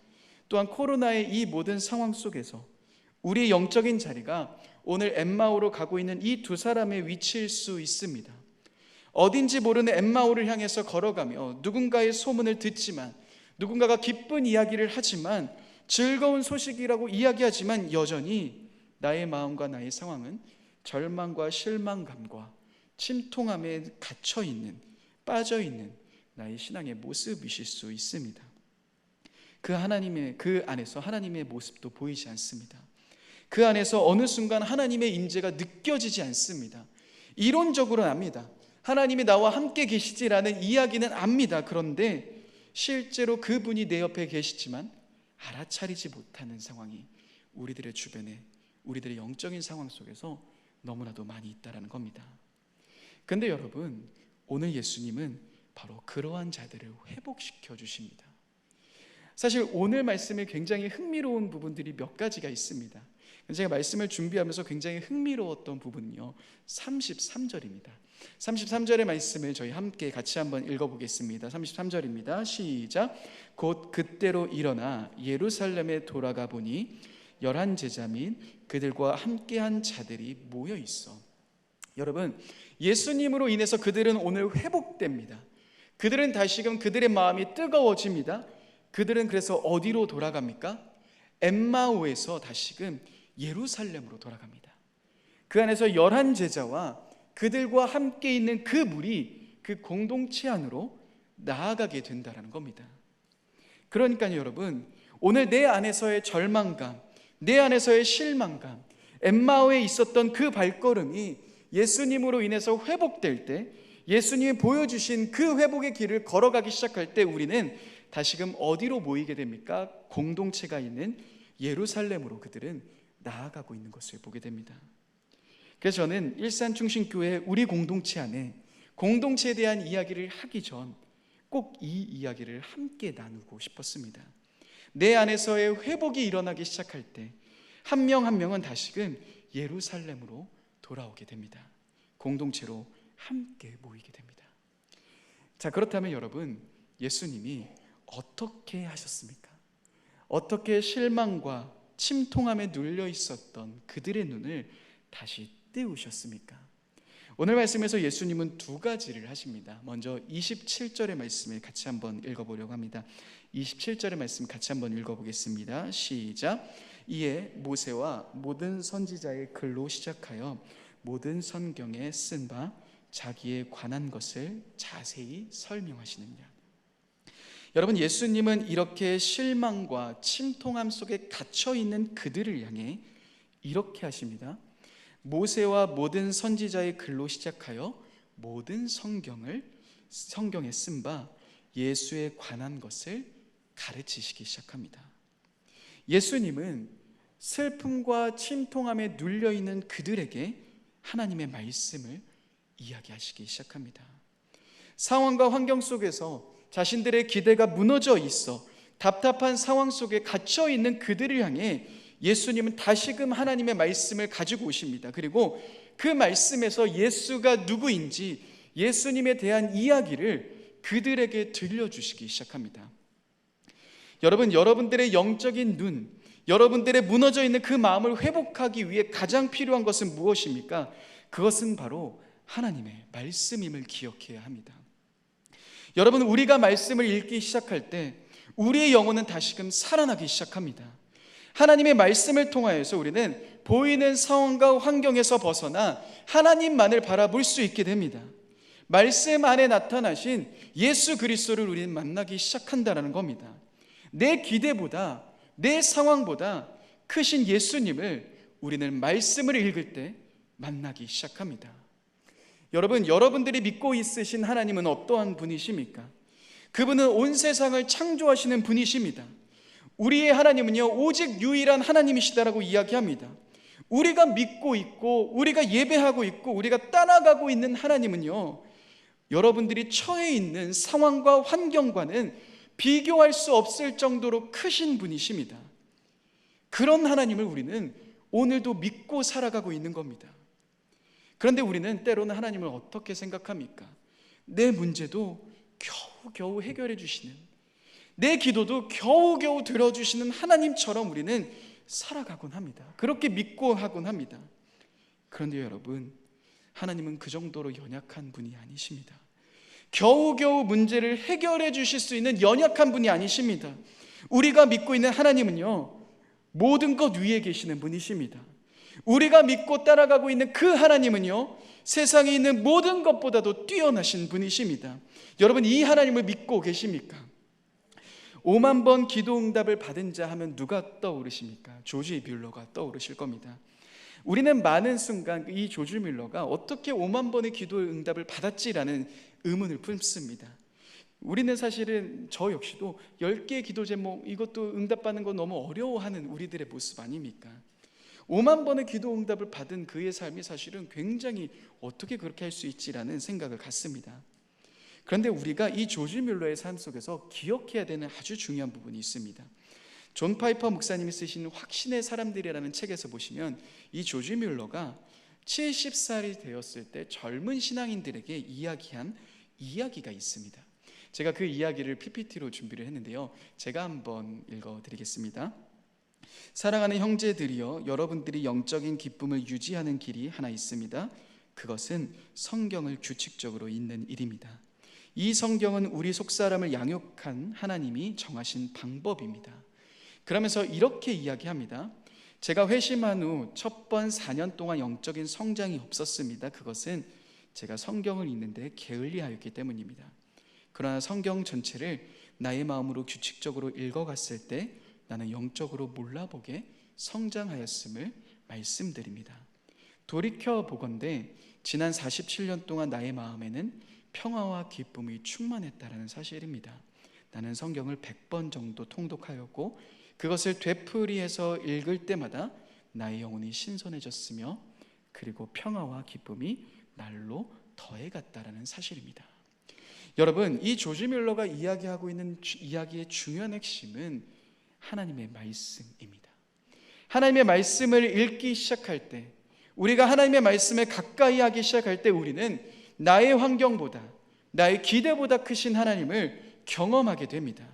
또한 코로나의 이 모든 상황 속에서 우리의 영적인 자리가 오늘 엠마오로 가고 있는 이 두 사람의 위치일 수 있습니다. 어딘지 모르는 엠마오를 향해서 걸어가며 누군가의 소문을 듣지만, 누군가가 기쁜 이야기를 하지만, 즐거운 소식이라고 이야기하지만 여전히 나의 마음과 나의 상황은 절망과 실망감과 침통함에 갇혀있는, 빠져있는 나의 신앙의 모습이실 수 있습니다. 그 안에서 하나님의 모습도 보이지 않습니다. 그 안에서 어느 순간 하나님의 임재가 느껴지지 않습니다. 이론적으로는 압니다. 하나님이 나와 함께 계시지라는 이야기는 압니다. 그런데 실제로 그분이 내 옆에 계시지만 알아차리지 못하는 상황이 우리들의 주변에, 우리들의 영적인 상황 속에서 너무나도 많이 있다는 겁니다. 그런데 여러분, 오늘 예수님은 바로 그러한 자들을 회복시켜 주십니다. 사실 오늘 말씀에 굉장히 흥미로운 부분들이 몇 가지가 있습니다. 제가 말씀을 준비하면서 굉장히 흥미로웠던 부분은요, 33절입니다. 33절의 말씀을 저희 함께 같이 한번 읽어보겠습니다. 33절입니다. 시작. 곧 그때로 일어나 예루살렘에 돌아가 보니 11 제자 및 그들과 함께한 자들이 모여 있어. 여러분, 예수님으로 인해서 그들은 오늘 회복됩니다. 그들은 다시금 그들의 마음이 뜨거워집니다. 그들은 그래서 어디로 돌아갑니까? 엠마오에서 다시금 예루살렘으로 돌아갑니다. 그 안에서 11 제자와 그들과 함께 있는 그 무리, 그 공동체 안으로 나아가게 된다는 겁니다. 그러니까요, 여러분, 오늘 내 안에서의 절망감, 내 안에서의 실망감, 엠마오에 있었던 그 발걸음이 예수님으로 인해서 회복될 때, 예수님이 보여주신 그 회복의 길을 걸어가기 시작할 때 우리는 다시금 어디로 모이게 됩니까? 공동체가 있는 예루살렘으로 그들은 나아가고 있는 것을 보게 됩니다. 그래서 저는 일산충신교회 우리 공동체 안에 공동체에 대한 이야기를 하기 전 꼭 이 이야기를 함께 나누고 싶었습니다. 내 안에서의 회복이 일어나기 시작할 때 한 명 한 명은 다시금 예루살렘으로 돌아오게 됩니다. 공동체로 함께 모이게 됩니다. 자, 그렇다면 여러분, 예수님이 어떻게 하셨습니까? 어떻게 실망과 침통함에 눌려 있었던 그들의 눈을 다시 띄우셨습니까? 오늘 말씀에서 예수님은 두 가지를 하십니다. 먼저 27절의 말씀을 같이 한번 읽어보려고 합니다. 27절의 말씀 같이 한번 읽어보겠습니다. 시작. 이에 모세와 모든 선지자의 글로 시작하여 모든 성경에 쓴 바 자기에 관한 것을 자세히 설명하시느니라. 여러분, 예수님은 이렇게 실망과 침통함 속에 갇혀있는 그들을 향해 이렇게 하십니다. 모세와 모든 선지자의 글로 시작하여 모든 성경에 쓴 바 예수에 관한 것을 가르치시기 시작합니다. 예수님은 슬픔과 침통함에 눌려있는 그들에게 하나님의 말씀을 이야기하시기 시작합니다. 상황과 환경 속에서 자신들의 기대가 무너져 있어 답답한 상황 속에 갇혀 있는 그들을 향해 예수님은 다시금 하나님의 말씀을 가지고 오십니다. 그리고 그 말씀에서 예수가 누구인지 예수님에 대한 이야기를 그들에게 들려주시기 시작합니다. 여러분, 여러분들의 영적인 눈, 여러분들의 무너져 있는 그 마음을 회복하기 위해 가장 필요한 것은 무엇입니까? 그것은 바로 하나님의 말씀임을 기억해야 합니다. 여러분, 우리가 말씀을 읽기 시작할 때 우리의 영혼은 다시금 살아나기 시작합니다. 하나님의 말씀을 통하여서 우리는 보이는 상황과 환경에서 벗어나 하나님만을 바라볼 수 있게 됩니다. 말씀 안에 나타나신 예수 그리스도를 우리는 만나기 시작한다는 겁니다. 내 기대보다, 내 상황보다 크신 예수님을 우리는 말씀을 읽을 때 만나기 시작합니다. 여러분, 여러분들이 믿고 있으신 하나님은 어떠한 분이십니까? 그분은 온 세상을 창조하시는 분이십니다. 우리의 하나님은요, 오직 유일한 하나님이시다라고 이야기합니다. 우리가 믿고 있고 우리가 예배하고 있고 우리가 따라가고 있는 하나님은요, 여러분들이 처해 있는 상황과 환경과는 비교할 수 없을 정도로 크신 분이십니다. 그런 하나님을 우리는 오늘도 믿고 살아가고 있는 겁니다. 그런데 우리는 때로는 하나님을 어떻게 생각합니까? 내 문제도 겨우겨우 해결해 주시는, 내 기도도 겨우겨우 들어주시는 하나님처럼 우리는 살아가곤 합니다. 그렇게 믿고 하곤 합니다. 그런데 여러분, 하나님은 그 정도로 연약한 분이 아니십니다. 겨우겨우 문제를 해결해 주실 수 있는 연약한 분이 아니십니다. 우리가 믿고 있는 하나님은요, 모든 것 위에 계시는 분이십니다. 우리가 믿고 따라가고 있는 그 하나님은요, 세상에 있는 모든 것보다도 뛰어나신 분이십니다. 여러분, 이 하나님을 믿고 계십니까? 5만 번 기도 응답을 받은 자 하면 누가 떠오르십니까? 조지 뮬러가 떠오르실 겁니다. 우리는 많은 순간 이 조지 뮬러가 어떻게 5만 번의 기도 응답을 받았지라는 의문을 품습니다. 우리는 사실은 저 역시도 10개의 기도 제목, 이것도 응답받는 거 너무 어려워하는 우리들의 모습 아닙니까? 5만 번의 기도 응답을 받은 그의 삶이 사실은 굉장히 어떻게 그렇게 할 수 있지라는 생각을 갖습니다. 그런데 우리가 이 조지 뮬러의 삶 속에서 기억해야 되는 아주 중요한 부분이 있습니다. 존 파이퍼 목사님이 쓰신 확신의 사람들이라는 책에서 보시면 이 조지 뮬러가 70살이 되었을 때 젊은 신앙인들에게 이야기한 이야기가 있습니다. 제가 그 이야기를 PPT로 준비를 했는데요, 제가 한번 읽어드리겠습니다. 사랑하는 형제들이여, 여러분들이 영적인 기쁨을 유지하는 길이 하나 있습니다. 그것은 성경을 규칙적으로 읽는 일입니다. 이 성경은 우리 속사람을 양육한 하나님이 정하신 방법입니다. 그러면서 이렇게 이야기합니다. 제가 회심한 후 첫 번 4년 동안 영적인 성장이 없었습니다. 그것은 제가 성경을 읽는데 게을리하였기 때문입니다. 그러나 성경 전체를 나의 마음으로 규칙적으로 읽어갔을 때 나는 영적으로 몰라보게 성장하였음을 말씀드립니다. 돌이켜보건대 지난 47년 동안 나의 마음에는 평화와 기쁨이 충만했다는 사실입니다. 나는 성경을 100번 정도 통독하였고 그것을 되풀이해서 읽을 때마다 나의 영혼이 신선해졌으며 그리고 평화와 기쁨이 날로 더해갔다는 사실입니다. 여러분, 이 조지 뮬러가 이야기하고 있는 이야기의 중요한 핵심은 하나님의 말씀입니다. 하나님의 말씀을 읽기 시작할 때, 우리가 하나님의 말씀에 가까이 하기 시작할 때 우리는 나의 환경보다, 나의 기대보다 크신 하나님을 경험하게 됩니다.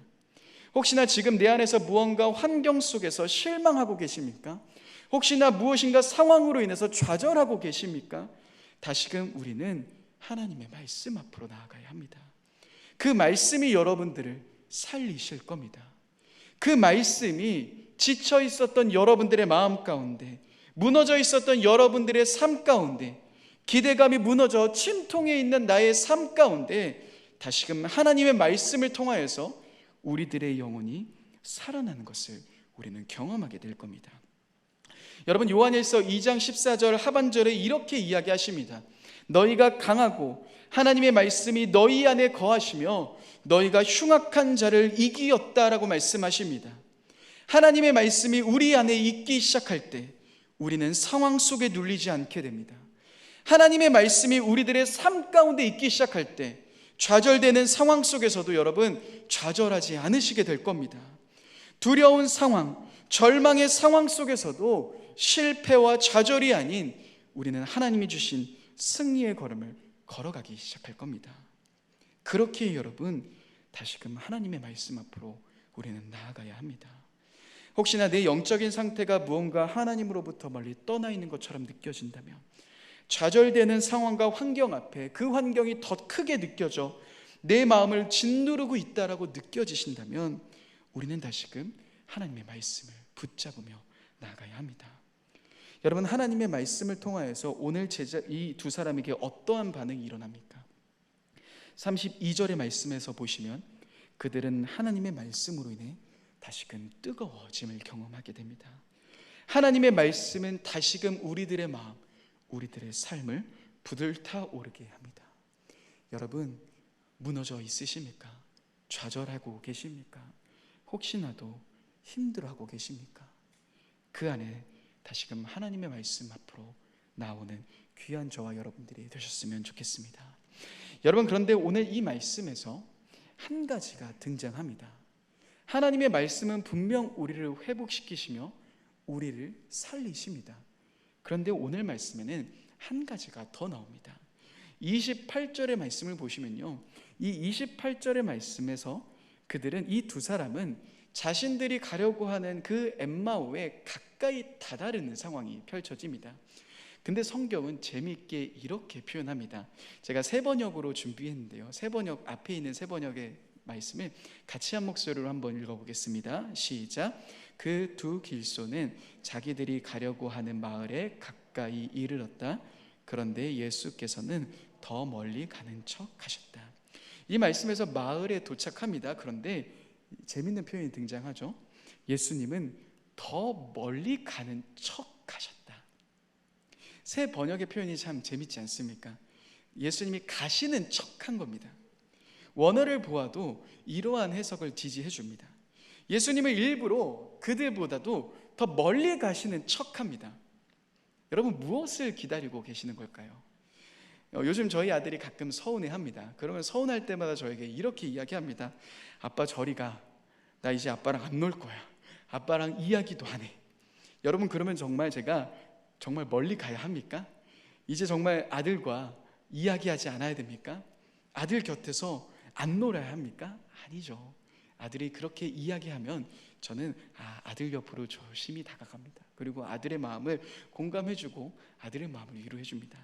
혹시나 지금 내 안에서 무언가 환경 속에서 실망하고 계십니까? 혹시나 무엇인가 상황으로 인해서 좌절하고 계십니까? 다시금 우리는 하나님의 말씀 앞으로 나아가야 합니다. 그 말씀이 여러분들을 살리실 겁니다. 그 말씀이 지쳐 있었던 여러분들의 마음 가운데, 무너져 있었던 여러분들의 삶 가운데, 기대감이 무너져 침통해 있는 나의 삶 가운데 다시금 하나님의 말씀을 통하여서 우리들의 영혼이 살아나는 것을 우리는 경험하게 될 겁니다. 여러분, 요한일서 2장 14절 하반절에 이렇게 이야기하십니다. 너희가 강하고 하나님의 말씀이 너희 안에 거하시며 너희가 흉악한 자를 이기었다라고 말씀하십니다. 하나님의 말씀이 우리 안에 있기 시작할 때 우리는 상황 속에 눌리지 않게 됩니다. 하나님의 말씀이 우리들의 삶 가운데 있기 시작할 때 좌절되는 상황 속에서도 여러분 좌절하지 않으시게 될 겁니다. 두려운 상황, 절망의 상황 속에서도 실패와 좌절이 아닌 우리는 하나님이 주신 승리의 걸음을 걸어가기 시작할 겁니다. 그렇게 여러분 다시금 하나님의 말씀 앞으로 우리는 나아가야 합니다. 혹시나 내 영적인 상태가 무언가 하나님으로부터 멀리 떠나 있는 것처럼 느껴진다면, 좌절되는 상황과 환경 앞에 그 환경이 더 크게 느껴져 내 마음을 짓누르고 있다라고 느껴지신다면 우리는 다시금 하나님의 말씀을 붙잡으며 나아가야 합니다. 여러분, 하나님의 말씀을 통하여서 오늘 이 두 사람에게 어떠한 반응이 일어납니까? 32절의 말씀에서 보시면 그들은 하나님의 말씀으로 인해 다시금 뜨거워짐을 경험하게 됩니다. 하나님의 말씀은 다시금 우리들의 마음, 우리들의 삶을 부들타오르게 합니다. 여러분, 무너져 있으십니까? 좌절하고 계십니까? 혹시나도 힘들어하고 계십니까? 그 안에 다시금 하나님의 말씀 앞으로 나오는 귀한 저와 여러분들이 되셨으면 좋겠습니다. 여러분, 그런데 오늘 이 말씀에서 한 가지가 등장합니다. 하나님의 말씀은 분명 우리를 회복시키시며 우리를 살리십니다. 그런데 오늘 말씀에는 한 가지가 더 나옵니다. 28절의 말씀을 보시면요, 이 28절의 말씀에서 그들은, 이 두 사람은 자신들이 가려고 하는 그 엠마오에 가까이 다다르는 상황이 펼쳐집니다. 근데 성경은 재미있게 이렇게 표현합니다. 제가 세 번역으로 준비했는데요, 세 번역 앞에 있는 세 번역의 말씀을 같이 한 목소리로 한번 읽어보겠습니다. 시작. 그 두 길소는 자기들이 가려고 하는 마을에 가까이 이르렀다. 그런데 예수께서는 더 멀리 가는 척 하셨다. 이 말씀에서 마을에 도착합니다. 그런데 재밌는 표현이 등장하죠. 예수님은 더 멀리 가는 척 하셨다. 새 번역의 표현이 참 재밌지 않습니까? 예수님이 가시는 척한 겁니다. 원어를 보아도 이러한 해석을 지지해 줍니다. 예수님은 일부러 그들보다도 더 멀리 가시는 척합니다. 여러분, 무엇을 기다리고 계시는 걸까요? 요즘 저희 아들이 가끔 서운해합니다. 그러면 서운할 때마다 저에게 이렇게 이야기합니다. 아빠 저리 가. 나 이제 아빠랑 안 놀 거야. 아빠랑 이야기도 안 해. 여러분, 그러면 정말 제가 정말 멀리 가야 합니까? 이제 정말 아들과 이야기하지 않아야 됩니까? 아들 곁에서 안 놀아야 합니까? 아니죠. 아들이 그렇게 이야기하면 저는 아들 옆으로 조심히 다가갑니다. 그리고 아들의 마음을 공감해주고 아들의 마음을 위로해줍니다.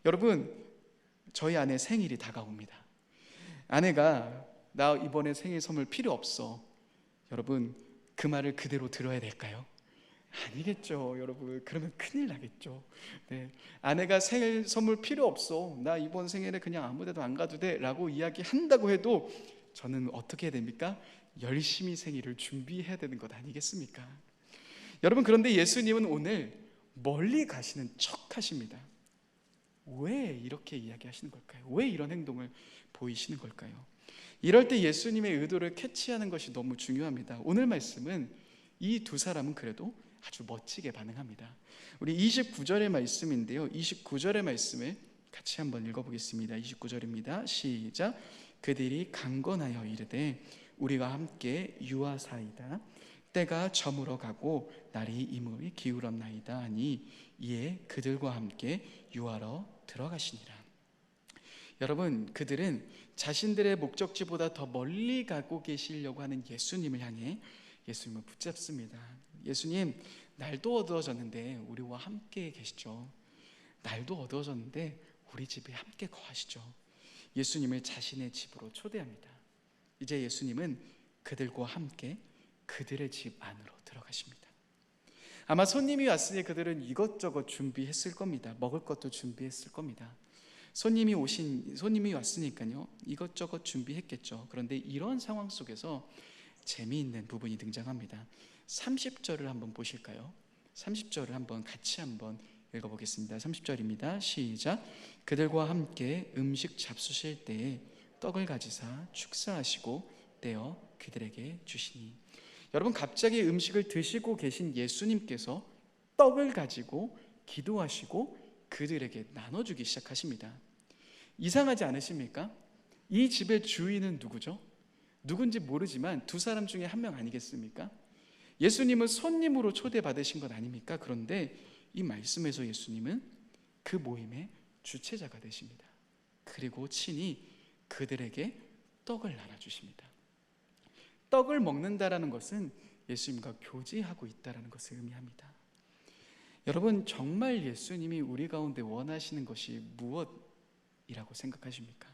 여러분, 저희 아내 생일이 다가옵니다. 아내가 나 이번에 생일 선물 필요 없어. 여러분, 그 말을 그대로 들어야 될까요? 아니겠죠. 여러분, 그러면 큰일 나겠죠. 네. 아내가 생일 선물 필요 없어. 나 이번 생일에 그냥 아무 데도 안 가도 돼 라고 이야기한다고 해도 저는 어떻게 해야 됩니까? 열심히 생일을 준비해야 되는 것 아니겠습니까? 여러분, 그런데 예수님은 오늘 멀리 가시는 척 하십니다. 왜 이렇게 이야기하시는 걸까요? 왜 이런 행동을 보이시는 걸까요? 이럴 때 예수님의 의도를 캐치하는 것이 너무 중요합니다. 오늘 말씀은 이 두 사람은 그래도 아주 멋지게 반응합니다. 우리 29절의 말씀인데요, 29절의 말씀을 같이 한번 읽어보겠습니다. 29절입니다. 시작. 그들이 강건하여 이르되 우리가 함께 유하사이다. 때가 저물어 가고 날이 이물 기울었나이다 하니 이에 그들과 함께 유하러 들어가시니라. 여러분, 그들은 자신들의 목적지보다 더 멀리 가고 계시려고 하는 예수님을 향해 예수님을 붙잡습니다. 예수님, 날도 어두워졌는데 우리와 함께 계시죠. 날도 어두워졌는데 우리 집에 함께 거하시죠. 예수님을 자신의 집으로 초대합니다. 이제 예수님은 그들과 함께 그들의 집 안으로 들어가십니다. 아마 손님이 왔으니 그들은 이것저것 준비했을 겁니다. 먹을 것도 준비했을 겁니다. 손님이 왔으니까요, 이것저것 준비했겠죠. 그런데 이런 상황 속에서 재미있는 부분이 등장합니다. 30절을 한번 보실까요? 30절을 한번 같이 한번 읽어보겠습니다. 30절입니다. 시작. 그들과 함께 음식 잡수실 때에 떡을 가지사 축사하시고 떼어 그들에게 주시니. 여러분, 갑자기 음식을 드시고 계신 예수님께서 떡을 가지고 기도하시고 그들에게 나눠주기 시작하십니다. 이상하지 않으십니까? 이 집의 주인은 누구죠? 누군지 모르지만 두 사람 중에 한 명 아니겠습니까? 예수님은 손님으로 초대받으신 것 아닙니까? 그런데 이 말씀에서 예수님은 그 모임의 주체자가 되십니다. 그리고 친히 그들에게 떡을 나눠주십니다. 떡을 먹는다라는 것은 예수님과 교제하고 있다는 것을 의미합니다. 여러분, 정말 예수님이 우리 가운데 원하시는 것이 무엇이라고 생각하십니까?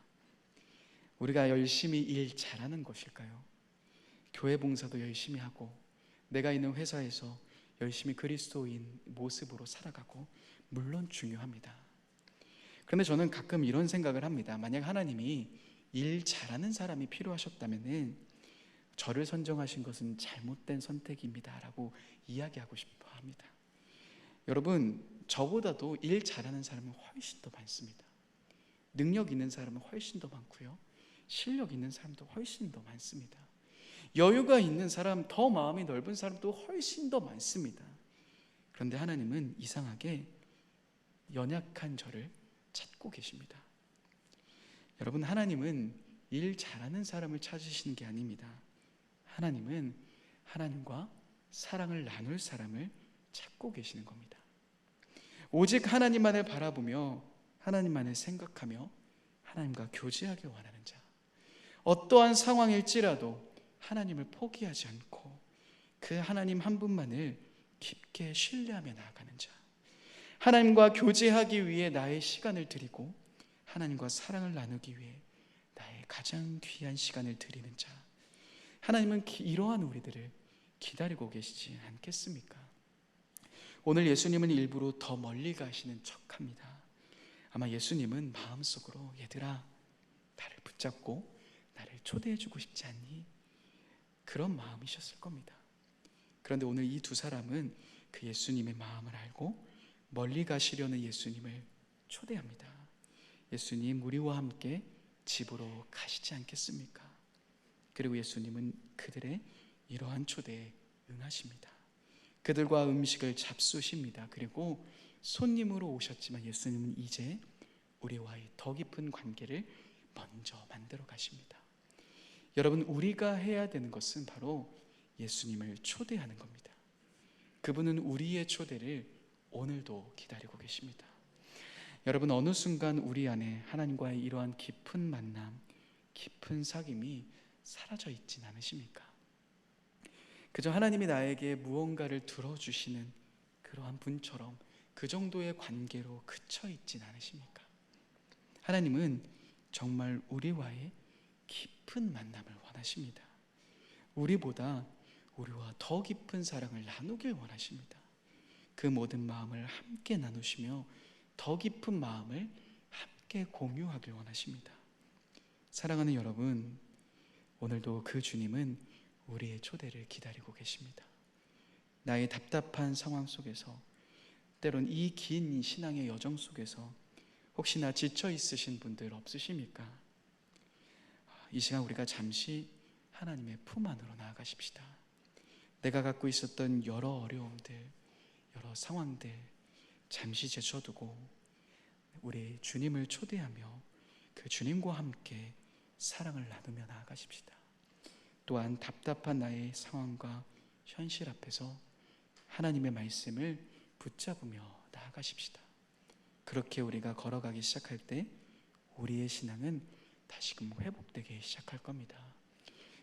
우리가 열심히 일 잘하는 것일까요? 교회 봉사도 열심히 하고 내가 있는 회사에서 열심히 그리스도인 모습으로 살아가고 물론 중요합니다. 그런데 저는 가끔 이런 생각을 합니다. 만약 하나님이 일 잘하는 사람이 필요하셨다면은 저를 선정하신 것은 잘못된 선택입니다 라고 이야기하고 싶어 합니다. 여러분, 저보다도 일 잘하는 사람은 훨씬 더 많습니다. 능력 있는 사람은 훨씬 더 많고요, 실력 있는 사람도 훨씬 더 많습니다. 여유가 있는 사람, 더 마음이 넓은 사람도 훨씬 더 많습니다. 그런데 하나님은 이상하게 연약한 저를 찾고 계십니다. 여러분, 하나님은 일 잘하는 사람을 찾으시는 게 아닙니다. 하나님은 하나님과 사랑을 나눌 사람을 찾고 계시는 겁니다. 오직 하나님만을 바라보며 하나님만을 생각하며 하나님과 교제하길 원하는 자, 어떠한 상황일지라도 하나님을 포기하지 않고 그 하나님 한 분만을 깊게 신뢰하며 나아가는 자, 하나님과 교제하기 위해 나의 시간을 드리고 하나님과 사랑을 나누기 위해 나의 가장 귀한 시간을 드리는 자, 하나님은 이러한 우리들을 기다리고 계시지 않겠습니까? 오늘 예수님은 일부러 더 멀리 가시는 척합니다. 아마 예수님은 마음속으로 얘들아, 나를 붙잡고 나를 초대해주고 싶지 않니? 그런 마음이셨을 겁니다. 그런데 오늘 이 두 사람은 그 예수님의 마음을 알고 멀리 가시려는 예수님을 초대합니다. 예수님, 우리와 함께 집으로 가시지 않겠습니까? 그리고 예수님은 그들의 이러한 초대에 응하십니다. 그들과 음식을 잡수십니다. 그리고 손님으로 오셨지만 예수님은 이제 우리와의 더 깊은 관계를 먼저 만들어 가십니다. 여러분, 우리가 해야 되는 것은 바로 예수님을 초대하는 겁니다. 그분은 우리의 초대를 오늘도 기다리고 계십니다. 여러분, 어느 순간 우리 안에 하나님과의 이러한 깊은 만남, 깊은 사귐이 사라져 있진 않으십니까? 그저 하나님이 나에게 무언가를 들어주시는 그러한 분처럼 그 정도의 관계로 그쳐 있진 않으십니까? 하나님은 정말 우리와의 깊은 만남을 원하십니다. 우리보다 우리와 더 깊은 사랑을 나누길 원하십니다. 그 모든 마음을 함께 나누시며 더 깊은 마음을 함께 공유하길 원하십니다. 사랑하는 여러분, 오늘도 그 주님은 우리의 초대를 기다리고 계십니다. 나의 답답한 상황 속에서, 때론 이 긴 신앙의 여정 속에서 혹시나 지쳐 있으신 분들 없으십니까? 이 시간 우리가 잠시 하나님의 품 안으로 나아가십시다. 내가 갖고 있었던 여러 어려움들, 여러 상황들 잠시 제쳐두고 우리 주님을 초대하며 그 주님과 함께 사랑을 나누며 나아가십시다. 또한 답답한 나의 상황과 현실 앞에서 하나님의 말씀을 붙잡으며 나아가십시다. 그렇게 우리가 걸어가기 시작할 때 우리의 신앙은 다시금 회복되기 시작할 겁니다.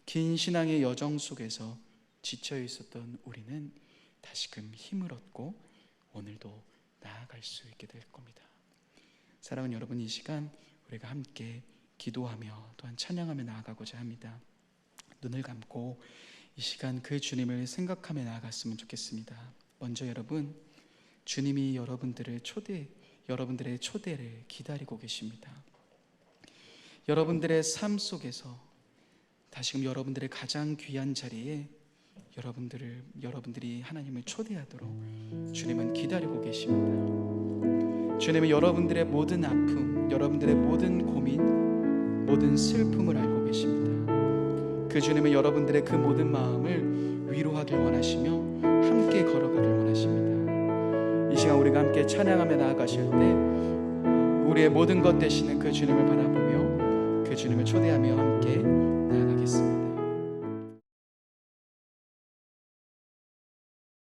긴 신앙의 여정 속에서 지쳐 있었던 우리는 다시금 힘을 얻고 오늘도 나아갈 수 있게 될 겁니다. 사랑하는 여러분, 이 시간 우리가 함께 기도하며 또한 찬양하며 나아가고자 합니다. 눈을 감고 이 시간 그 주님을 생각하며 나아갔으면 좋겠습니다. 먼저 여러분, 주님이 여러분들의 초대를 기다리고 계십니다. 여러분들의 삶 속에서 다시금 여러분들의 가장 귀한 자리에 여러분들이 하나님을 초대하도록 주님은 기다리고 계십니다. 주님은 여러분들의 모든 아픔, 여러분들의 모든 고민, 모든 슬픔을 알고 계십니다. 그 주님은 여러분들의 그 모든 마음을 위로하길 원하시며 함께 걸어가길 원하십니다. 이 시간 우리가 함께 찬양하며 나아가실 때 우리의 모든 것 되시는 그 주님을 바라보며 그 주님을 초대하며 함께 나아가겠습니다.